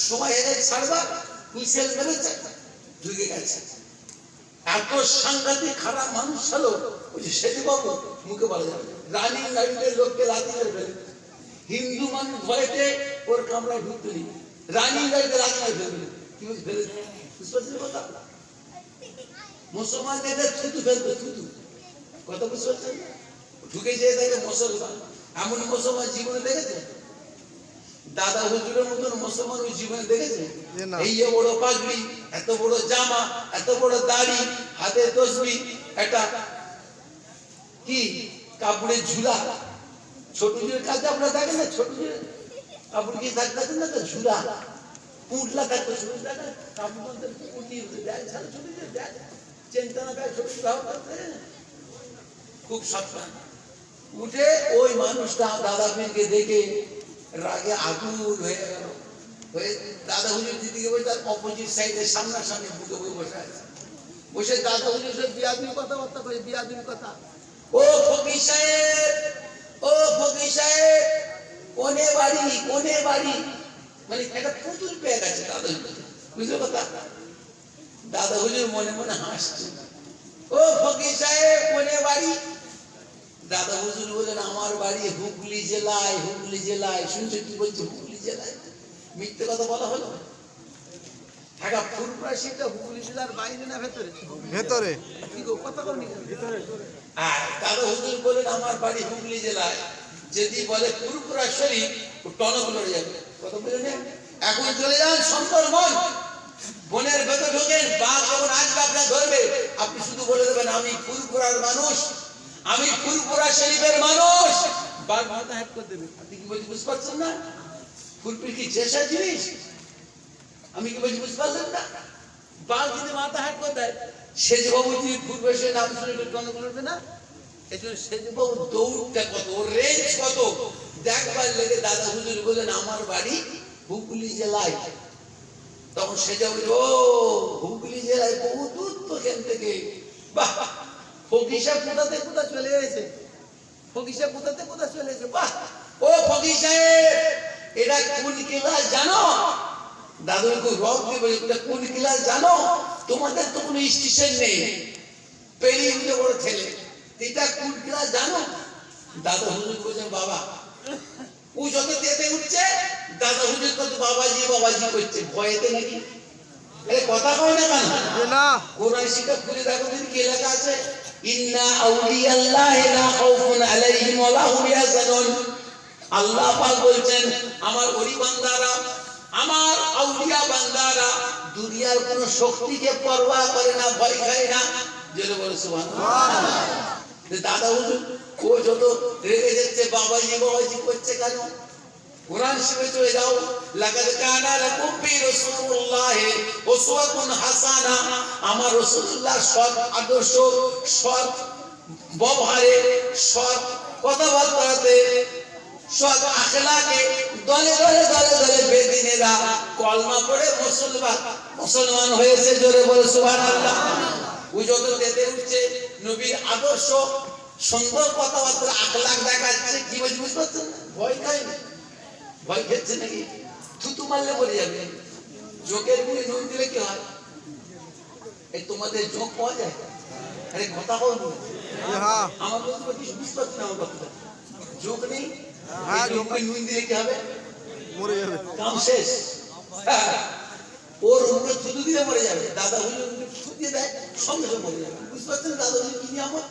সময় এনে ছাড়বা, হুইসেল মেরেছে, ঢুকে গেছে। এত সাংঘাতিক খারাপ মানুষ ছিল, ওই যে সেতু বাবু মুখে বলা যাবে, রানিং গাড়িতে লোককে লাথি মেরে ফেলে। হিন্দু মানুষ ভয়েতে ওর কামরায় ঢুকতে নেই, রানিং গাড়িতে লাথি মেরে ফেলবে। কি বলছে ফেলে? বুঝতে পারছেন কথা? মুসলমানদের থুতু ফেলবে, থুতু। কথা বুঝতে পারছেন? ঢুকে যেয়ে থাকে মুসলমান, এমন মুসলমান জীবনে দেখেছে? দাদা হুজুরের মতন মুসলমান ওই জীবনে দেখেছে? এই যে বড় পাগড়ি, এত বড় জামা, এত বড় দাড়ি, হাতে তসবি, একটা কি কাপড়ের ঝুলা, ছোট ঝুলের কাছে আপনারা দেখেন না, ছোট ঝুলের কাপড় কি থাকতেন না, তো ঝুলা পুঁটলা থাকতো, ছোট কাপড় বলতে উঠিয়ে ব্যাগ ছাড়া ছোট ব্যাগ, চেনটানা ব্যাগ ছোট খুব সাবধান। উঠে ওই মানুষটা দাদা পীরকে দেখে রাগে আগুন হয়ে গেল, হয়ে দাদা হুজুর দিদিকে বলে তার অপোজিট সাইডে সামনাসামনি বুকে বই বসে আছে, বসে দাদা হুজুর সব বিয়াদুর কথাবার্তা করে, বিয়াদুর কথা। ও ফকির সাহেব, ও ফকির সাহেব, কোনে বাড়ি, কোনে বাড়ি, মানে একটা পুতুল পেয়ে গেছে দাদা হুজুর, বুঝলে কথা? দাদা হুজুর মনে মনে হাসছে। ও ফকির সাহেব কোনে বাড়ি? দাদা হুজুর বলেন আমার বাড়ি হুগলি জেলায়। হুগলি জেলায় শুনছো কি বলছে? হুগলি জেলায়। মিথ্যে কথা বলা হলো? ঢাকা ফুরপুরা শীতটা হুগলি জেলার বাইরে না ভেতরে? ভেতরে। কি গো কথা বলনি? আর দাদা হুজুর বলেন আমার বাড়ি হুগলি জেলায়। যদি বলে ফুরপুরা শরীফ ও টনক লড়ে যাবে। কথা বলে না? এখন চলে যান সুন্দরবন, বনের ভেতর ঢোকেন, বাঘ যখন আসবে আপনার ধরবে, আপনি শুধু বলে দেবেন আমি ফুরপুরার মানুষ, আমি ফুরপুরা শরীফের মানুষ। বাঘ মাথা হ্যাট করে দেবে। আপনি কি বলছি বুঝতে পারছেন না? ফুরপুর কি চেষা জিনিস? আমি কি বলছি বুঝতে পারলেন না? বাঘ যদি মাথা হ্যাট করে দেয়, সেজবাবু যদি ফুরপুরা শরীফের নাম শুনে টনক লড়বে না? এই জন্য সেজবাবু দৌড়টা কত, ওর রেঞ্জ কত দেখবার লেগে দাদা হুজুর বলেন আমার বাড়ি হুগলি জেলায়। তখন সেজা বলল ও হুগলি জেলায় বহু দূর তো এখান থেকে। বাহ, ফকির সাহেব কোথাতে কোথা চলে এসেছে, ফকির সাহেব কোথাতে কোথা চলে এসেছে। বাহ, ও ফকির সাহেব এটা কোন ক্লাস জানো? দাদু খুব রব দিয়ে বলে এটা কোন ক্লাস জানো? তোমাদের তো কোনো স্টেশন নেই, পেরিয়ে উঠে বড় ছেলে, এটা কোন ক্লাস জানো? দাদা হুজুর বলছেন বাবা। ও যত তেতে উঠছে দাদা হুজুর কত বাবাজি বাবাজি করছে ভয়েতে নাকি। আরে কথা কয় না কেন? না। কোরআন শিক্ষা খুলে দেখো দিন কি লেখা আছে, ইন্না আউলিয়াল্লাহি লা খাউফুন আলাইহিম ওয়া লা হুম ইয়াহজানুন। আল্লাহ পাক বলছেন আমার ওলি বান্দারা, আমার আউলিয়া বান্দারা দুনিয়ার কোনো শক্তিকে পরোয়া করে না, ভয় খায় না। জোরে বলো সুবহানাল্লাহ। দাদা হুজুর ও যত রেগে যাচ্ছে বাবাজি বাবাজি করছে কেন? কোরআন শিখে চলে যাও, লাকাদ কানা লাকুম ফি রাসূলিল্লাহি উসওয়াতুন হাসানা। আমার রাসূলুল্লাহ সৎ আদর্শ, সৎ ব্যবহারে, সৎ কথাবার্তাতে, সৎ আখলাকে দলে দলে দলে দলে বেদিনেরা কলমা পড়ে মুসলমান হয়েছে। জোরে বলে সুবহানাল্লাহ। ও যত তেতে উঠছে নবীর আদর্শ, সুন্দর কথাবার্তা, আখলাক দেখাচ্ছে। কি বলছি বুঝতে পারছেন না? ভয় খায় না, ভয় খেচ্ছে নাকি? থুতু মারলে পড়ে যাবে। জোকের মুখে নুন দিলে কি হয়? এই তোমাদের জোক পাওয়া যায়? আরে কথা বলবো হ্যাঁ। আমার কথা বুঝতে পারছি না। আমার কথাটা জোক নেই, হ্যাঁ, জোকে নুন দিলে কি হবে? মরে যাবে। কাম শেষ। ওর মুখে থুতু দিলে মরে যাবে। দাদা হুজুর মুখে থুতু দিয়ে দেয়, সঙ্গে সঙ্গে মরে যাবে। বুঝতে পারছেন দাদা হুজুর কি নিয়ামত?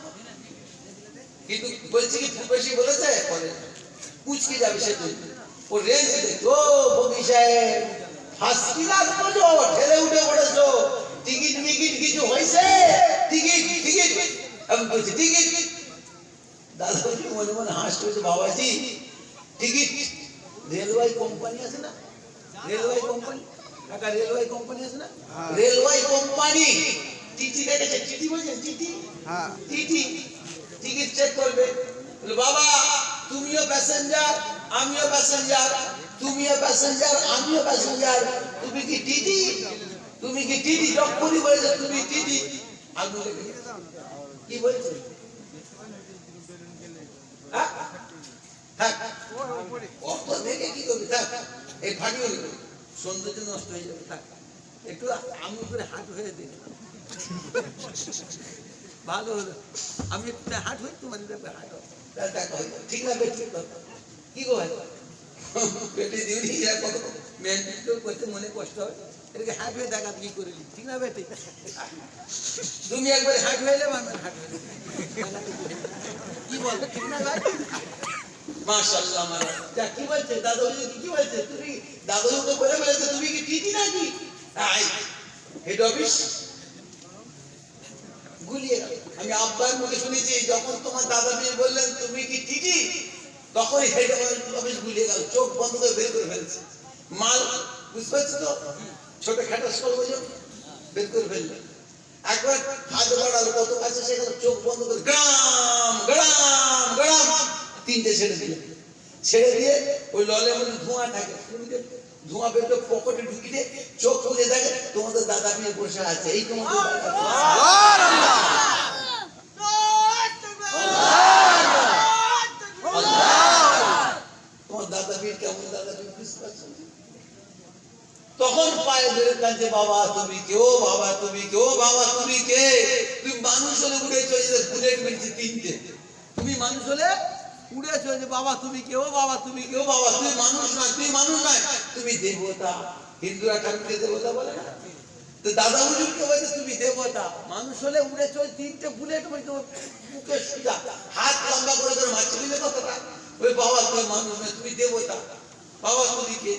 কিন্তু বলছে কি খুব বেশি বলেছে পরে কুচকে যাবে সে। ও রেঞ্জ দেখো ফকির সাহেব ফার্স্ট ক্লাস বলো, ঠেলে উঠে পড়েছো। টিকিট মিকিট কিছু হয়েছে? টিকিট টিকিট আমি বলছি টিকিট। দাদা হুজুর মনে মনে হাসতে হয়েছে, বাবাজি টিকিট রেলওয়ে কোম্পানি আছে না, রেলওয়ে কোম্পানি, টাকা রেলওয়ে কোম্পানি আছে না, রেলওয়ে কোম্পানি টিটি রেখেছে। টিটি বলছেন টিটি? হ্যাঁ। টিটি টিকিট চেক করবে। বলে বাবা তুমিও প্যাসেঞ্জার আমিও প্যাসেঞ্জার, তুমিও প্যাসেঞ্জার আমিও প্যাসেঞ্জার, তুমি কি টিটি? তুমি কি টিটি? যখনই বলেছে তুমি টিটি, আমি কি বলছে? হ্যাঁ থাক, অত দেখে কি করবি? থাক, এই ফাটিয়ে নেবে, সৌন্দর্য নষ্ট হয়ে যাবে। থাক, একটু আমি করে হাট হয়ে দিই, ভালো হলো। আমি একটু হাট হই, তোমাদের ব্যাপারে হাট হয়, দেখা হয়ে যাবে। ঠিক না বেশ? ঠিক কি গো ভাই পেটে দিবি কত মেন করতে মনে কষ্ট হয়। এটাকে হাট হয়ে দেখা কি করে নি, ঠিক না বেটি? তুমি একবার হাট হয়ে যাবে, আমি হাট হয়ে কি বল, ঠিক না ভাই? মাশাআল্লাহ মারা যা কি বলছে দাদু কি বলছে? তুমি দাদুকে বলে বলেছে তুমি কি টিটি নাকি? হেড অফিস গুলিয়ে গেল। আমি আব্বার মুখে শুনেছি যখন তোমার দাদা মেয়ে বললেন তুমি কি টিটি, তখন হেড অফিস গুলিয়ে গেল, চোখ বন্ধ করে বের করে ফেলছে মাল। বুঝতে পারছো তো? ছোট খাটো স্কুল বুঝো, বের করে ফেললে। একবার হাত বাড়ালো, কত কাছে সেখানে চোখ বন্ধ করে গ্রাম গ্রাম গ্রাম তিনটে ছেড়ে দিলে। ছেড়ে দিয়ে ওই ললের মধ্যে ধোঁয়া থাকে, ধোঁয়া বেরোতে পকেটে ঢুকিয়ে চোখ খুলে দেখে তোমাদের দাদা মেয়ে বসে আছে। এই তোমাদের তোমার দাদা মেয়ে কেমন দাদা মেয়ে বুঝতে পারছো? তখন পায়ে ধরে কাঁদছে, বাবা তুমি কে, ও বাবা তুমি কে, ও বাবা তুমি কে? তুমি মানুষ হলে উড়ে চলেছে, বুলেট মেরেছে 3টে। তুমি মানুষ হলে উড়ে চলেছে, বাবা তুমি কে, ও বাবা তুমি কে, ও বাবা তুমি মানুষ নয়, তুমি মানুষ নয়, তুমি দেবতা। হিন্দুরা ঠাকুরকে দেবতা বলে না? তো দাদা হুজুরকে বলছে তুমি দেবতা। মানুষ হলে উড়ে চলে 3টে বুলেট মেরেছে, মুখে সুজা, হাত লম্বা করে ধরে মারছে, বুঝলে কথাটা? ওই বাবা তুমি মানুষ নয়, তুমি দেবতা, বাবা তুমি কে?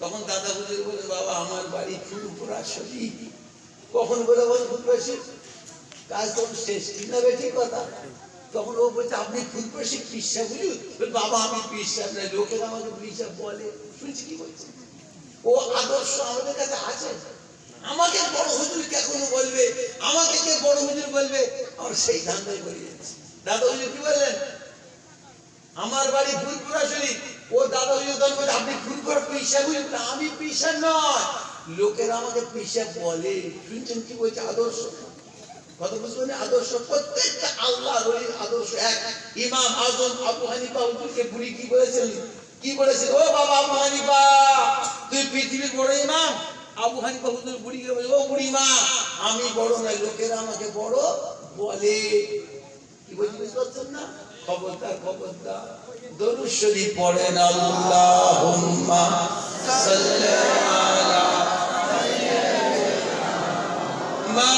তখন দাদা হুজুর বলে, বাবা আমার বাড়ি ফুলপুরা শরীফ। কখন বলে বল ফুলপুরা শরীফ, কাজ তখন শেষ, ঠিক না ঠিক কথা? তখন ও বলছে, আপনি ফুলপুরা শরীফ পিসা হুজুর? বাবা আমি পিসা না, লোকেরা আমাকে পিসা বলে। শুনছি কি বলছে? ও আদর্শ আমাদের কাছে আছে। আমাকে বড় হুজুর কখনো বলবে, আমাকে কে বড় হুজুর বলবে, আমার সেই ধান্দায় করে যাচ্ছে। দাদা হুজুর কি বললেন? আমার বাড়ি ফুলপুরা শরীফ। ও দাদা হুজুর তখন বলছে, আপনি ফুলপুরা পিসা হুজুর? আমি পিসা নয়, লোকেরা আমাকে পিসা বলে। শুনছেন কি বলছে? আদর্শ কথা বুঝবেন? আদর্শ প্রত্যেকটা আল্লাহ ওলির আদর্শ এক। ইমাম আজম আবু হানিফা হুজুরকে বুড়ি কি বলেছেন? কি বলেছেন? ও বাবা আবু হানিফা, তুই পৃথিবীর বড় ইমাম। আবু হানিফা হুজুর বুড়িকে বলে, ও বুড়ি মা, আমি বড় নয়, লোকেরা আমাকে বড় বলে। কি বলছি বুঝতে পারছেন না? খবরদার খবরদার, দরুদ শরীফ পড়েন, আল্লাহুম্মা সাল্লি আলা মা